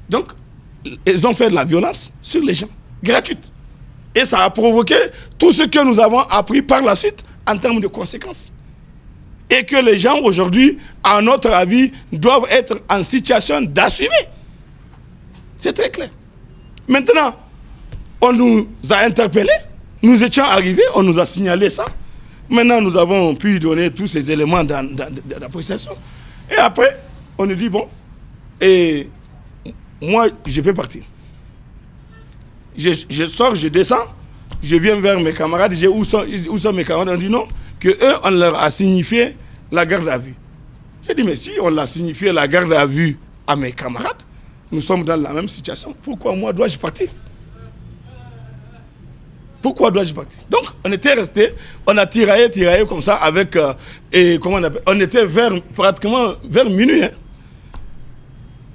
Donc, ils ont fait de la violence sur les gens, gratuite. Et ça a provoqué tout ce que nous avons appris par la suite en termes de conséquences. Et que les gens aujourd'hui, à notre avis, doivent être en situation d'assumer. C'est très clair. Maintenant, on nous a interpellés, nous étions arrivés, on nous a signalé ça. Maintenant, nous avons pu donner tous ces éléments d'appréciation. Et après, on nous dit, bon, et moi, je peux partir. Je sors, je descends, je viens vers mes camarades, je dis, où sont mes camarades? On dit non, qu'eux, on leur a signifié la garde à vue. J'ai dit, mais si on l'a signifié la garde à vue à mes camarades, nous sommes dans la même situation. Pourquoi moi dois-je partir? Pourquoi dois-je partir? Donc, on était resté, on a tiraillé comme ça avec, comment on appelle, on était pratiquement vers minuit, hein,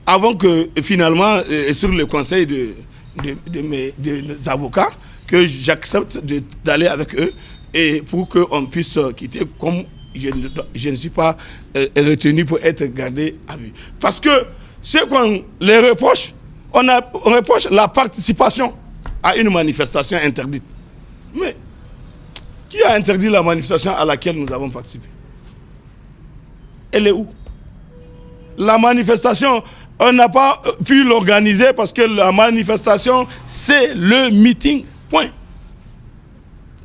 avant que finalement, sur le conseil de mes avocats, que j'accepte d'aller avec eux et pour qu'on puisse quitter comme je ne suis pas retenu pour être gardé à vue. Parce que ce qu'on les reproche, on reproche la participation à une manifestation interdite. Mais qui a interdit la manifestation à laquelle nous avons participé? Elle est où? La manifestation, on n'a pas pu l'organiser parce que la manifestation, c'est le meeting. Point.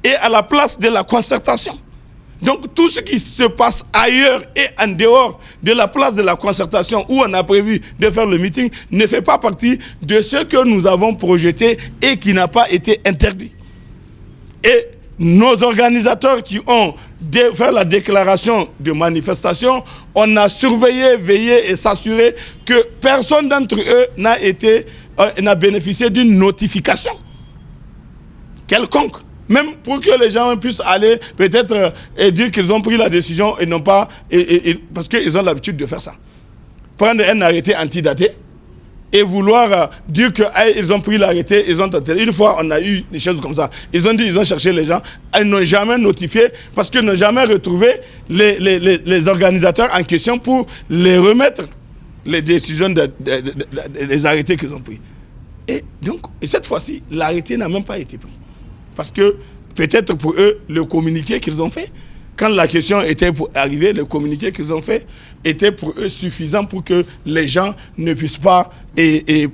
Et à la place de la concertation. Donc tout ce qui se passe ailleurs et en dehors de la place de la concertation où on a prévu de faire le meeting ne fait pas partie de ce que nous avons projeté et qui n'a pas été interdit. Et nos organisateurs qui ont fait la déclaration de manifestation, on a surveillé, veillé et s'assuré que personne d'entre eux n'a bénéficié d'une notification quelconque. Même pour que les gens puissent aller peut-être dire qu'ils ont pris la décision et non pas... parce qu'ils ont l'habitude de faire ça. Prendre un arrêté antidaté et vouloir dire qu'ils ont pris l'arrêté, ils ont tenté. Une fois, on a eu des choses comme ça. Ils ont dit, ils ont cherché les gens, ils n'ont jamais notifié parce qu'ils n'ont jamais retrouvé les organisateurs en question pour les remettre les décisions, les arrêtés qu'ils ont pris. Et donc, cette fois-ci, l'arrêté n'a même pas été pris. Parce que peut-être pour eux, le communiqué qu'ils ont fait, quand la question était pour arriver, le communiqué qu'ils ont fait était pour eux suffisant pour que les gens ne puissent pas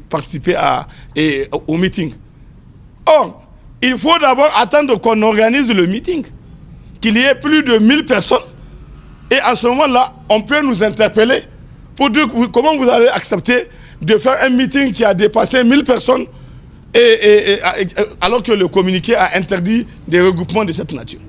participer au meeting. Or, il faut d'abord attendre qu'on organise le meeting, qu'il y ait plus de 1000 personnes. Et à ce moment-là, on peut nous interpeller pour dire comment vous avez accepté de faire un meeting qui a dépassé 1000 personnes alors que le communiqué a interdit des regroupements de cette nature.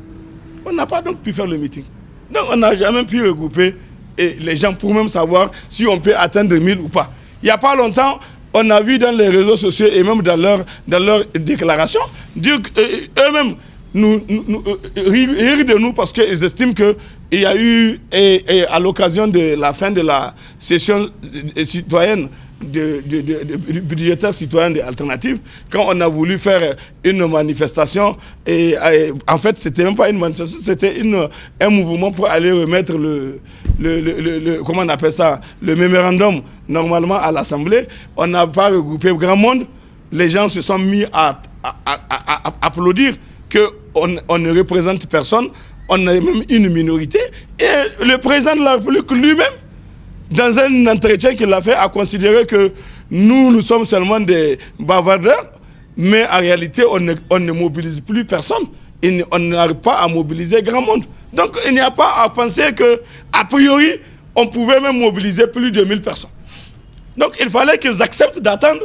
On n'a pas donc pu faire le meeting. Donc on n'a jamais pu regrouper les gens pour même savoir si on peut atteindre 1000 ou pas. Il n'y a pas longtemps, on a vu dans les réseaux sociaux et même dans leur déclaration dire eux-mêmes rire de nous parce qu'ils estiment qu'il y a eu, à l'occasion de la fin de la session citoyenne budgétaire citoyen de Alternative, quand on a voulu faire une manifestation, et en fait, c'était même pas une manifestation, c'était un mouvement pour aller remettre comment on appelle ça, le mémorandum, normalement à l'Assemblée. On n'a pas regroupé grand monde. Les gens se sont mis à applaudir qu'on ne représente personne. On a même une minorité. Et le président de la République lui-même, dans un entretien qu'il a fait, a considéré que nous sommes seulement des bavardeurs, mais en réalité, on ne mobilise plus personne. On n'arrive pas à mobiliser grand monde. Donc, il n'y a pas à penser qu'a priori, on pouvait même mobiliser plus de 1000 personnes. Donc, il fallait qu'ils acceptent d'attendre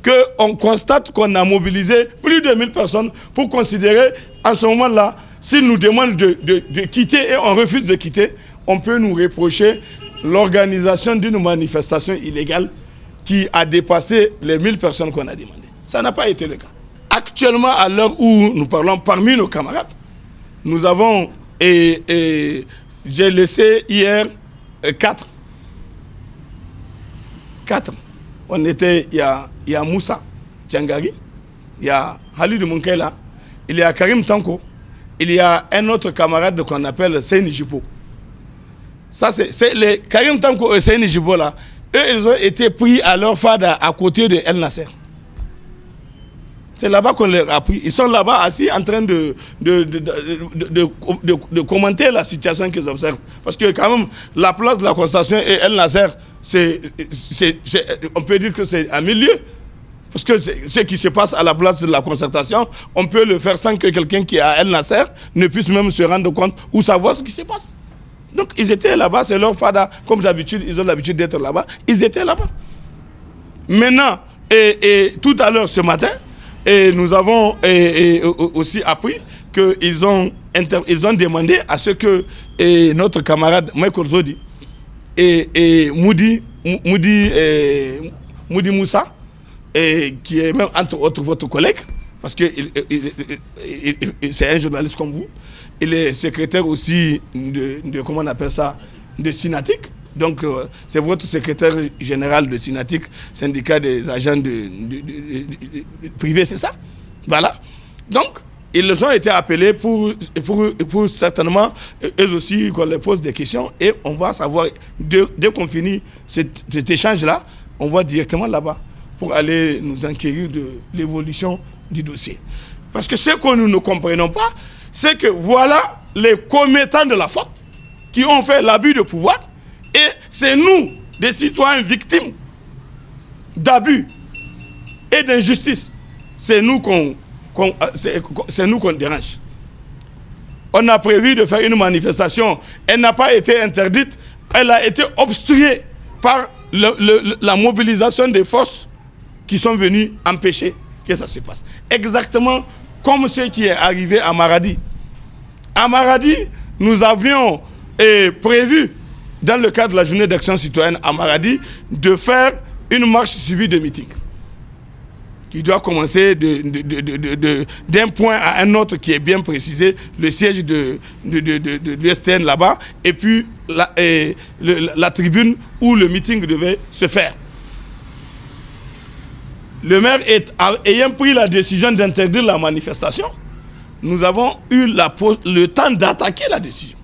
qu'on constate qu'on a mobilisé plus de 1000 personnes pour considérer, en ce moment-là, s'ils nous demandent de quitter et on refuse de quitter, on peut nous reprocher l'organisation d'une manifestation illégale qui a dépassé les 1000 personnes qu'on a demandé. Ça n'a pas été le cas. Actuellement, à l'heure où nous parlons parmi nos camarades, nous avons, j'ai laissé hier 4. On était, il y a Moussa Djangari, il y a Halid Munkela, il y a Karim Tanko, il y a un autre camarade qu'on appelle Seyni Jibo. Ça, c'est les Karim Tanko et Seyni Jibo là, eux, ils ont été pris à leur fada à côté de El Nasser. C'est là-bas qu'on les a pris. Ils sont là-bas assis en train de commenter la situation qu'ils observent. Parce que quand même, la place de la constatation et El Nasser, on peut dire que c'est à milieu. Parce que ce qui se passe à la place de la concertation, on peut le faire sans que quelqu'un qui est à El Nasser ne puisse même se rendre compte ou savoir ce qui se passe. Donc ils étaient là-bas, c'est leur fada, comme d'habitude, ils ont l'habitude d'être là-bas. Ils étaient là-bas. Maintenant, et tout à l'heure ce matin, et nous avons aussi appris qu'ils ont demandé à ce que notre camarade Michael Zodi et Moudi Moussa, qui est même entre autres votre collègue, parce que c'est un journaliste comme vous, il est secrétaire aussi de comment on appelle ça, de Synatic. Donc, c'est votre secrétaire général de Synatic, syndicat des agents privés, c'est ça? Voilà. Donc, ils ont été appelés pour certainement, eux aussi, qu'on leur pose des questions et on va savoir, dès qu'on finit cet échange-là, on va directement là-bas pour aller nous enquérir de l'évolution du dossier. Parce que ce que nous ne comprenons pas, c'est que voilà les commettants de la faute qui ont fait l'abus de pouvoir. Et c'est nous, des citoyens victimes d'abus et d'injustice. C'est nous qu'on dérange. On a prévu de faire une manifestation. Elle n'a pas été interdite. Elle a été obstruée par la mobilisation des forces qui sont venues empêcher que ça se passe. Exactement comme ce qui est arrivé à Maradi. À Maradi, nous avions prévu, dans le cadre de la journée d'action citoyenne à Maradi, de faire une marche suivie de meeting qui doit commencer d'un point à un autre qui est bien précisé, le siège de l'USTN là-bas, et puis la tribune où le meeting devait se faire. Le maire ayant pris la décision d'interdire la manifestation, nous avons eu le temps d'attaquer la décision.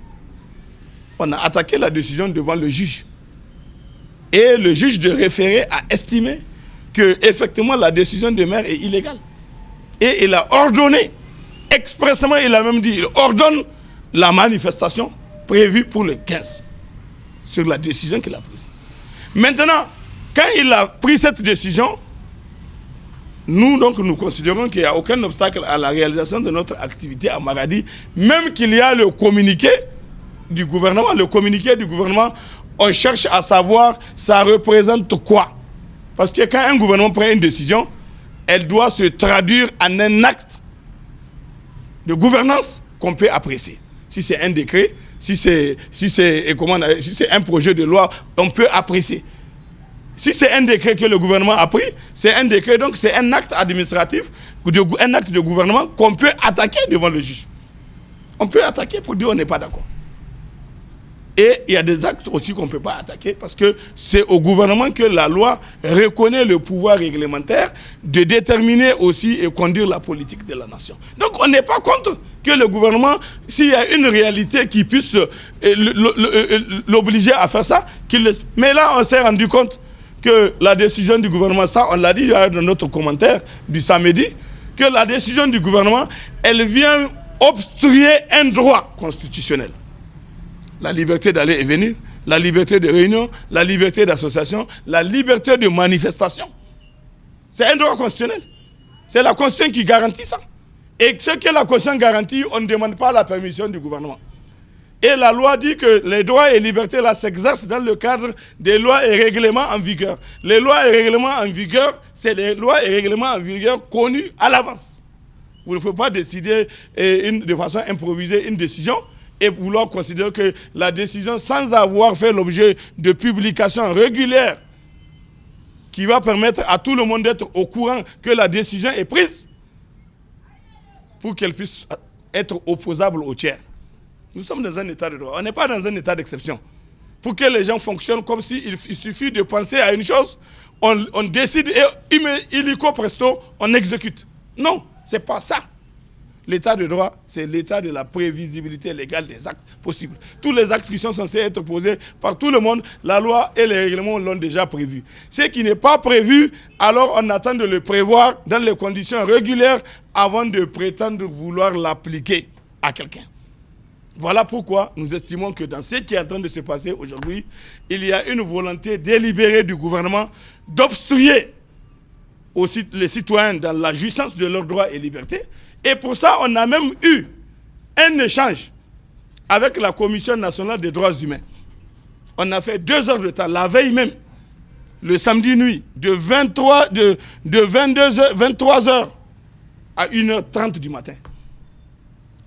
On a attaqué la décision devant le juge. Et le juge de référé a estimé que effectivement la décision du maire est illégale. Et il a ordonné, expressément il a même dit, il ordonne la manifestation prévue pour le 15, sur la décision qu'il a prise. Maintenant, quand il a pris cette décision, nous considérons qu'il n'y a aucun obstacle à la réalisation de notre activité à Maradi, même qu'il y a le communiqué du gouvernement. Le communiqué du gouvernement, on cherche à savoir ça représente quoi. Parce que quand un gouvernement prend une décision, elle doit se traduire en un acte de gouvernance qu'on peut apprécier. Si c'est un décret, si c'est un projet de loi, on peut apprécier. Si c'est un décret que le gouvernement a pris, c'est un décret, donc c'est un acte administratif, un acte de gouvernement qu'on peut attaquer devant le juge. On peut attaquer pour dire on n'est pas d'accord. Et il y a des actes aussi qu'on ne peut pas attaquer parce que c'est au gouvernement que la loi reconnaît le pouvoir réglementaire de déterminer aussi et conduire la politique de la nation. Donc on n'est pas contre que le gouvernement, s'il y a une réalité qui puisse l'obliger à faire ça, mais là on s'est rendu compte que la décision du gouvernement, ça on l'a dit dans notre commentaire du samedi, que la décision du gouvernement, elle vient obstruer un droit constitutionnel. La liberté d'aller et venir, la liberté de réunion, la liberté d'association, la liberté de manifestation. C'est un droit constitutionnel. C'est la Constitution qui garantit ça. Et ce que la Constitution garantit, on ne demande pas la permission du gouvernement. Et la loi dit que les droits et libertés là s'exercent dans le cadre des lois et règlements en vigueur. Les lois et règlements en vigueur, c'est les lois et règlements en vigueur connus à l'avance. Vous ne pouvez pas décider de façon improvisée une décision et vouloir considérer que la décision, sans avoir fait l'objet de publications régulières qui va permettre à tout le monde d'être au courant que la décision est prise pour qu'elle puisse être opposable au tiers. Nous sommes dans un état de droit. On n'est pas dans un état d'exception. Pour que les gens fonctionnent comme s'il suffit de penser à une chose, on décide et illico presto, on exécute. Non, ce n'est pas ça. L'état de droit, c'est l'état de la prévisibilité légale des actes possibles. Tous les actes qui sont censés être posés par tout le monde, la loi et les règlements l'ont déjà prévu. Ce qui n'est pas prévu, alors on attend de le prévoir dans les conditions régulières avant de prétendre vouloir l'appliquer à quelqu'un. Voilà pourquoi nous estimons que dans ce qui est en train de se passer aujourd'hui, il y a une volonté délibérée du gouvernement d'obstruer aussi les citoyens dans la jouissance de leurs droits et libertés. Et pour ça, on a même eu un échange avec la Commission nationale des droits humains. On a fait 2 heures de temps, la veille même, le samedi nuit, de 23h à 1h30 du matin.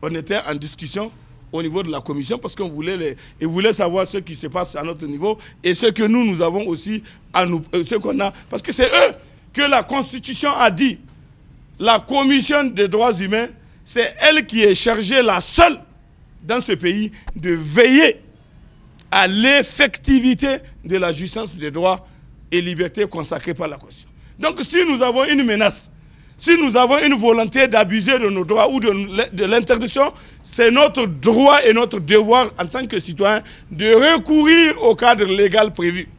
On était en discussion au niveau de la commission parce qu'on voulait, voulait savoir ce qui se passe à notre niveau et ce que nous avons aussi à nous, ce qu'on a. Parce que c'est eux que la Constitution a dit. La Commission des droits humains, c'est elle qui est chargée, la seule dans ce pays, de veiller à l'effectivité de la jouissance des droits et libertés consacrés par la Constitution. Donc si nous avons une menace, si nous avons une volonté d'abuser de nos droits ou de l'interdiction, c'est notre droit et notre devoir en tant que citoyen de recourir au cadre légal prévu.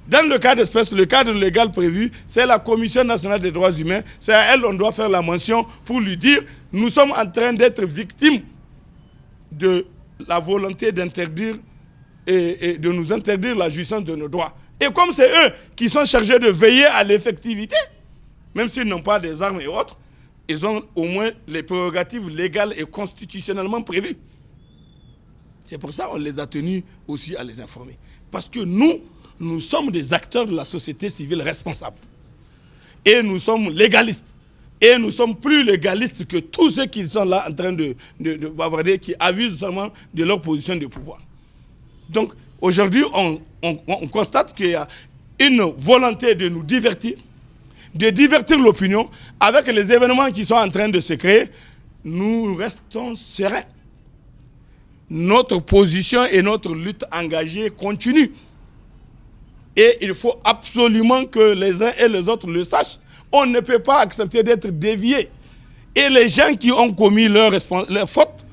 Dans le cas d'espèce, le cadre légal prévu, c'est la Commission nationale des droits humains. C'est à elle qu'on doit faire la mention pour lui dire « Nous sommes en train d'être victimes de la volonté d'interdire et de nous interdire la jouissance de nos droits. » Et comme c'est eux qui sont chargés de veiller à l'effectivité, même s'ils n'ont pas des armes et autres, ils ont au moins les prérogatives légales et constitutionnellement prévues. C'est pour ça qu'on les a tenus aussi à les informer. Parce que nous sommes des acteurs de la société civile responsables. Et nous sommes légalistes. Et nous sommes plus légalistes que tous ceux qui sont là en train de bavarder, qui abusent seulement de leur position de pouvoir. Donc, aujourd'hui, on constate qu'il y a une volonté de nous divertir, de divertir l'opinion. Avec les événements qui sont en train de se créer, nous restons sereins. Notre position et notre lutte engagée continue. Et il faut absolument que les uns et les autres le sachent. On ne peut pas accepter d'être déviés. Et les gens qui ont commis leur faute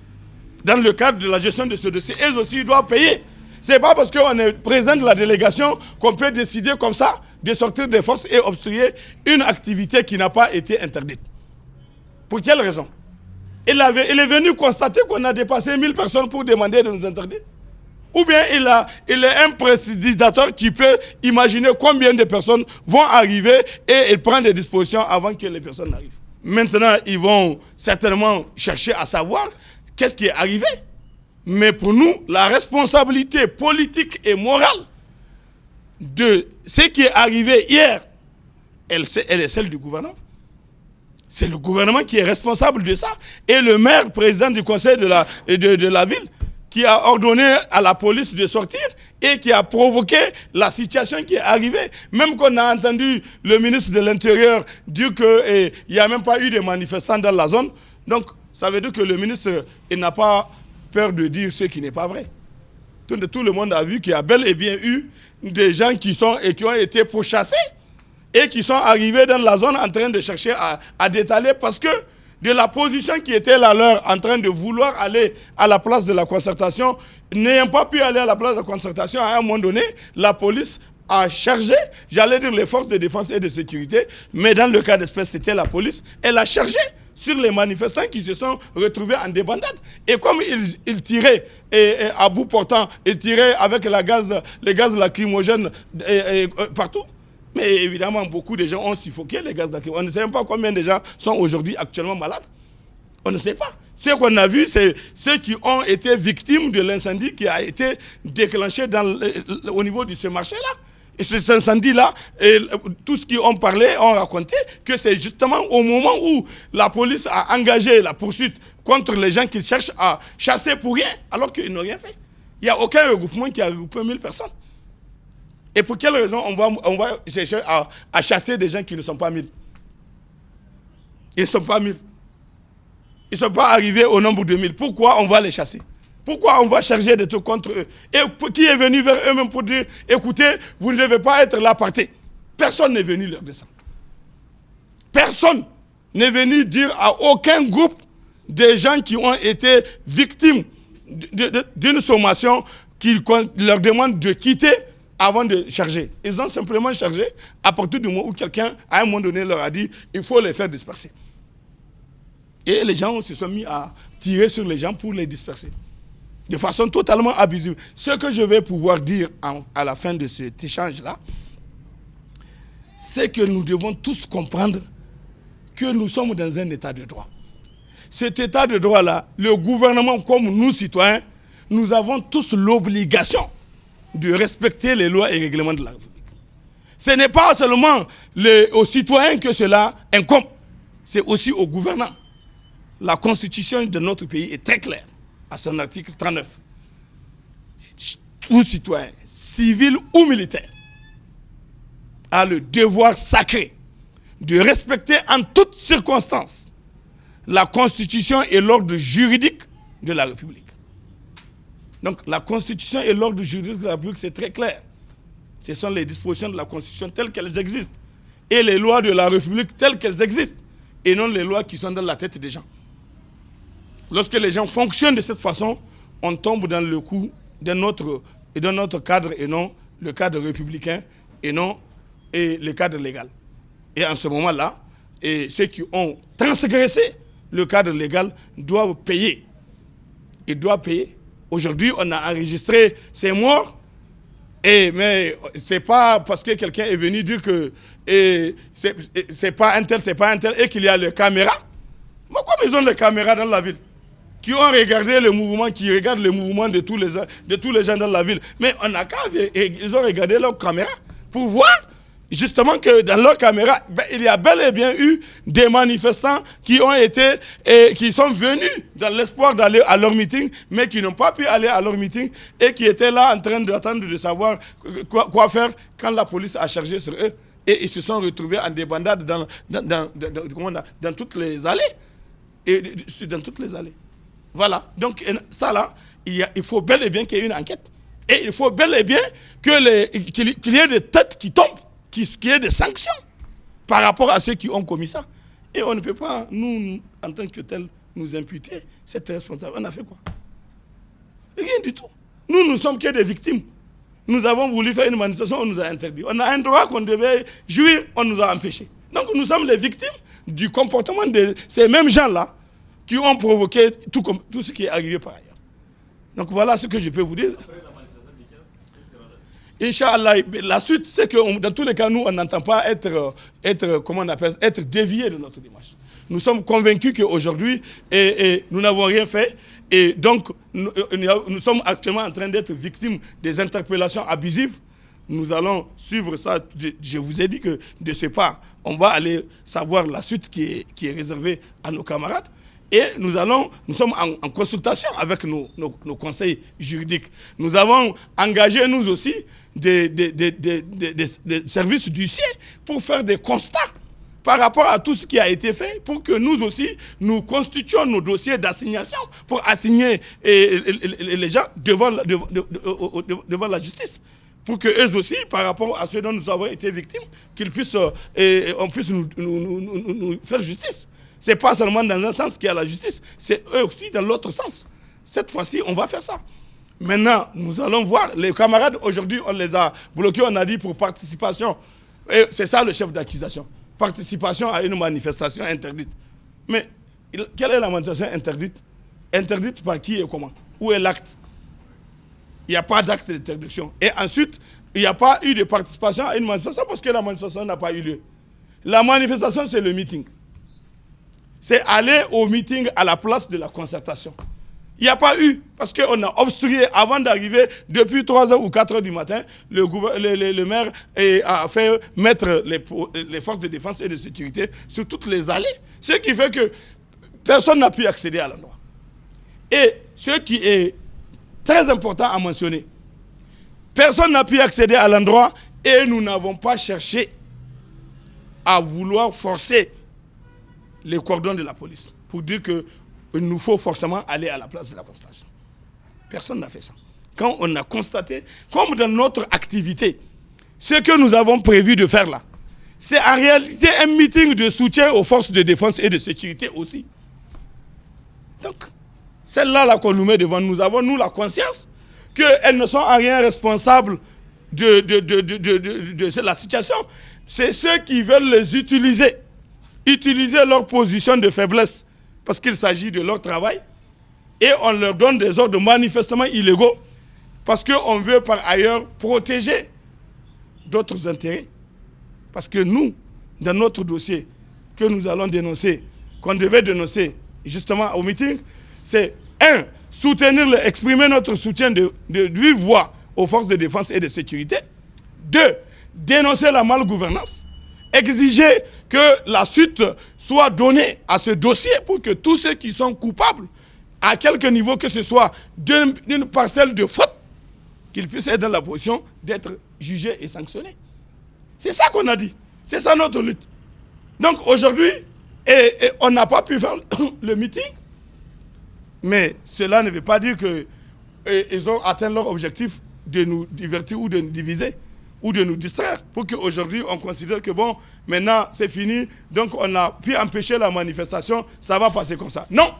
dans le cadre de la gestion de ce dossier, eux aussi doivent payer. Ce n'est pas parce qu'on est président de la délégation qu'on peut décider comme ça de sortir des forces et obstruer une activité qui n'a pas été interdite. Pour quelle raison? Il est venu constater qu'on a dépassé 1000 personnes pour demander de nous interdire. Ou bien il est un précipitateur qui peut imaginer combien de personnes vont arriver et il prend des dispositions avant que les personnes n'arrivent. Maintenant, ils vont certainement chercher à savoir qu'est-ce qui est arrivé. Mais pour nous, la responsabilité politique et morale de ce qui est arrivé hier, elle est celle du gouvernement. C'est le gouvernement qui est responsable de ça. Et le maire, président du conseil de la ville, qui a ordonné à la police de sortir et qui a provoqué la situation qui est arrivée. Même qu'on a entendu le ministre de l'Intérieur dire qu'il n'y a même pas eu de manifestants dans la zone. Donc, ça veut dire que le ministre n'a pas peur de dire ce qui n'est pas vrai. tout le monde a vu qu'il y a bel et bien eu des gens qui ont été pourchassés et qui sont arrivés dans la zone en train de chercher à détaler parce que de la position qui était la leur en train de vouloir aller à la place de la concertation, n'ayant pas pu aller à la place de la concertation, à un moment donné, la police a chargé, j'allais dire les forces de défense et de sécurité, mais dans le cas d'espèce, c'était la police, elle a chargé sur les manifestants qui se sont retrouvés en débandade. Et comme ils tiraient à bout portant, ils tiraient avec les gaz lacrymogènes partout, mais évidemment, beaucoup de gens ont suffoqué les gaz lacrymogènes. On ne sait même pas combien de gens sont aujourd'hui actuellement malades. On ne sait pas. Ce qu'on a vu, c'est ceux qui ont été victimes de l'incendie qui a été déclenché au niveau de ce marché-là. Et cet incendie-là, tous qui ont parlé, ont raconté que c'est justement au moment où la police a engagé la poursuite contre les gens qui cherchent à chasser pour rien, alors qu'ils n'ont rien fait. Il n'y a aucun regroupement qui a regroupé 1000 personnes. Et pour quelle raison on va chercher à chasser des gens qui ne sont pas 1000? Ils ne sont pas 1000. Ils ne sont pas arrivés au nombre de 1000. Pourquoi on va les chasser? Pourquoi on va charger des trucs contre eux? Et qui est venu vers eux-mêmes pour dire, écoutez, vous ne devez pas être là, partez. Personne n'est venu leur descendre. Personne n'est venu dire à aucun groupe des gens qui ont été victimes d'une sommation qui leur demande de quitter avant de charger. Ils ont simplement chargé à partir du moment où quelqu'un, à un moment donné, leur a dit il faut les faire disperser. Et les gens se sont mis à tirer sur les gens pour les disperser. De façon totalement abusive. Ce que je vais pouvoir dire à la fin de cet échange-là, c'est que nous devons tous comprendre que nous sommes dans un état de droit. Cet état de droit-là, le gouvernement comme nous, citoyens, nous avons tous l'obligation de respecter les lois et règlements de la République. Ce n'est pas seulement aux citoyens que cela incombe, c'est aussi aux gouvernants. La constitution de notre pays est très claire, à son article 39. Tout citoyen, civil ou militaire, a le devoir sacré de respecter en toutes circonstances la constitution et l'ordre juridique de la République. Donc la constitution et l'ordre juridique de la République, c'est très clair. Ce sont les dispositions de la constitution telles qu'elles existent et les lois de la République telles qu'elles existent et non les lois qui sont dans la tête des gens. Lorsque les gens fonctionnent de cette façon, on tombe dans le coup de notre cadre et non le cadre républicain et non le cadre légal. Et en ce moment-là, ceux qui ont transgressé le cadre légal doivent payer. Ils doivent payer. Aujourd'hui, on a enregistré ces morts, mais ce n'est pas parce que quelqu'un est venu dire que c'est pas un tel, et qu'il y a les caméras. Mais comme ils ont les caméras dans la ville, qui ont regardé le mouvement, qui regardent le mouvement de tous les gens dans la ville, mais on n'a qu'à, ils ont regardé leurs caméras pour voir justement que dans leurs caméras, il y a bel et bien eu des manifestants qui ont été et qui sont venus dans l'espoir d'aller à leur meeting, mais qui n'ont pas pu aller à leur meeting et qui étaient là en train d'attendre de savoir quoi faire quand la police a chargé sur eux. Et ils se sont retrouvés en débandade dans toutes les allées. Et dans toutes les allées. Voilà. Donc ça là, il faut bel et bien qu'il y ait une enquête. Et il faut bel et bien qu'il y ait des têtes qui tombent. Qu'il y ait des sanctions par rapport à ceux qui ont commis ça. Et on ne peut pas, nous, en tant que tel, nous imputer cette responsabilité. On a fait quoi? Rien du tout. Nous ne sommes que des victimes. Nous avons voulu faire une manifestation, on nous a interdit. On a un droit qu'on devait jouir, on nous a empêchés. Donc nous sommes les victimes du comportement de ces mêmes gens-là qui ont provoqué tout ce qui est arrivé par ailleurs. Donc voilà ce que je peux vous dire. Inch'Allah, la suite, c'est que dans tous les cas, nous, on n'entend pas être déviés de notre démarche. Nous sommes convaincus qu'aujourd'hui, nous n'avons rien fait. Et donc, nous sommes actuellement en train d'être victimes des interpellations abusives. Nous allons suivre ça. Je vous ai dit que de ce pas, on va aller savoir la suite qui est réservée à nos camarades. Et nous sommes en consultation avec nos conseils juridiques. Nous avons engagé, nous aussi, des services d'huissiers pour faire des constats par rapport à tout ce qui a été fait pour que nous aussi, nous constituions nos dossiers d'assignation pour assigner les gens devant la justice. Pour qu'eux aussi, par rapport à ce dont nous avons été victimes, qu'ils puissent, on puisse nous faire justice. Ce n'est pas seulement dans un sens qu'il y a la justice, c'est eux aussi dans l'autre sens. Cette fois-ci, on va faire ça. Maintenant, nous allons voir. Les camarades, aujourd'hui, on les a bloqués, on a dit pour participation. Et c'est ça le chef d'accusation. Participation à une manifestation interdite. Mais quelle est la manifestation interdite? Interdite par qui et comment? Où est l'acte? Il n'y a pas d'acte d'interdiction. Et ensuite, il n'y a pas eu de participation à une manifestation parce que la manifestation n'a pas eu lieu. La manifestation, c'est le meeting. C'est aller au meeting à la place de la concertation. Il n'y a pas eu, parce qu'on a obstrué avant d'arriver, depuis 3h ou 4h du matin, le maire a fait mettre les forces de défense et de sécurité sur toutes les allées. Ce qui fait que personne n'a pu accéder à l'endroit. Et ce qui est très important à mentionner, personne n'a pu accéder à l'endroit et nous n'avons pas cherché à vouloir forcer les cordons de la police pour dire que il nous faut forcément aller à la place de la constatation. Personne n'a fait ça. Quand on a constaté, comme dans notre activité, ce que nous avons prévu de faire là, c'est en réalité un meeting de soutien aux forces de défense et de sécurité aussi. Donc, celle-là qu'on nous met devant, nous avons, nous, la conscience qu'elles ne sont en rien responsables de la situation. C'est ceux qui veulent les utiliser leur position de faiblesse, parce qu'il s'agit de leur travail, et on leur donne des ordres manifestement illégaux, parce qu'on veut par ailleurs protéger d'autres intérêts. Parce que nous, dans notre dossier que nous allons dénoncer, qu'on devait dénoncer justement au meeting, c'est 1. Exprimer notre soutien de vive voix aux forces de défense et de sécurité. 2. Dénoncer la malgouvernance. Exiger que la suite soit donnée à ce dossier pour que tous ceux qui sont coupables, à quelque niveau que ce soit, d'une parcelle de faute, qu'ils puissent être dans la position d'être jugés et sanctionnés. C'est ça qu'on a dit. C'est ça notre lutte. Donc aujourd'hui, on n'a pas pu faire le meeting, mais cela ne veut pas dire qu'ils ont atteint leur objectif de nous divertir ou de nous diviser ou de nous distraire, pour qu'aujourd'hui on considère que bon, maintenant c'est fini, donc on a pu empêcher la manifestation, ça va passer comme ça. Non,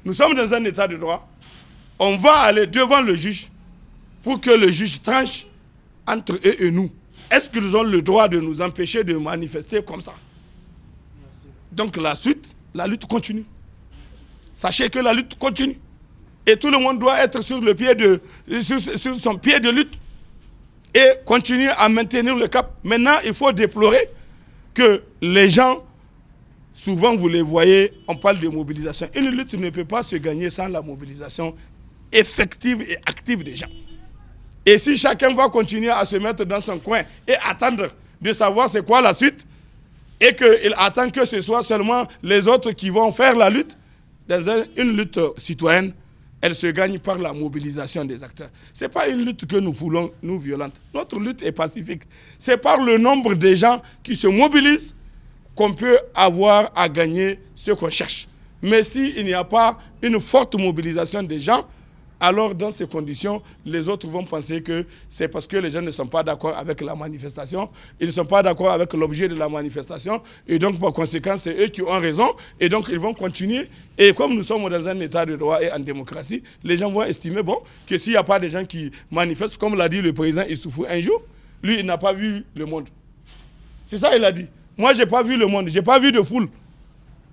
nous sommes dans un état de droit, on va aller devant le juge pour que le juge tranche entre eux et nous. Est-ce qu'ils ont le droit de nous empêcher de manifester comme ça? Donc la lutte continue. Sachez que la lutte continue. Et tout le monde doit être sur son pied de lutte et continuer à maintenir le cap. Maintenant, il faut déplorer que les gens, souvent vous les voyez, on parle de mobilisation. Une lutte ne peut pas se gagner sans la mobilisation effective et active des gens. Et si chacun va continuer à se mettre dans son coin et attendre de savoir c'est quoi la suite, et qu'il attend que ce soit seulement les autres qui vont faire la lutte, dans une lutte citoyenne, elle se gagne par la mobilisation des acteurs. Ce n'est pas une lutte que nous voulons, nous, violente. Notre lutte est pacifique. C'est par le nombre de gens qui se mobilisent qu'on peut avoir à gagner ce qu'on cherche. Mais s'il n'y a pas une forte mobilisation des gens, alors dans ces conditions, les autres vont penser que c'est parce que les gens ne sont pas d'accord avec la manifestation, ils ne sont pas d'accord avec l'objet de la manifestation, et donc par conséquent, c'est eux qui ont raison, et donc ils vont continuer. Et comme nous sommes dans un état de droit et en démocratie, les gens vont estimer bon, que s'il n'y a pas de gens qui manifestent, comme l'a dit le président Issoufou un jour, lui, il n'a pas vu le monde. C'est ça qu'il a dit. Moi, je n'ai pas vu le monde, je n'ai pas vu de foule.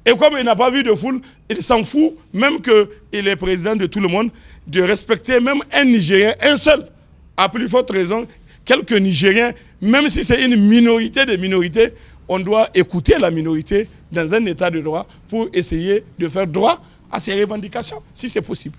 Et comme il n'a pas vu de foule, il s'en fout, même qu'il est président de tout le monde, de respecter même un Nigérien, un seul, à plus forte raison, quelques Nigériens, même si c'est une minorité des minorités, on doit écouter la minorité dans un état de droit pour essayer de faire droit à ses revendications, si c'est possible.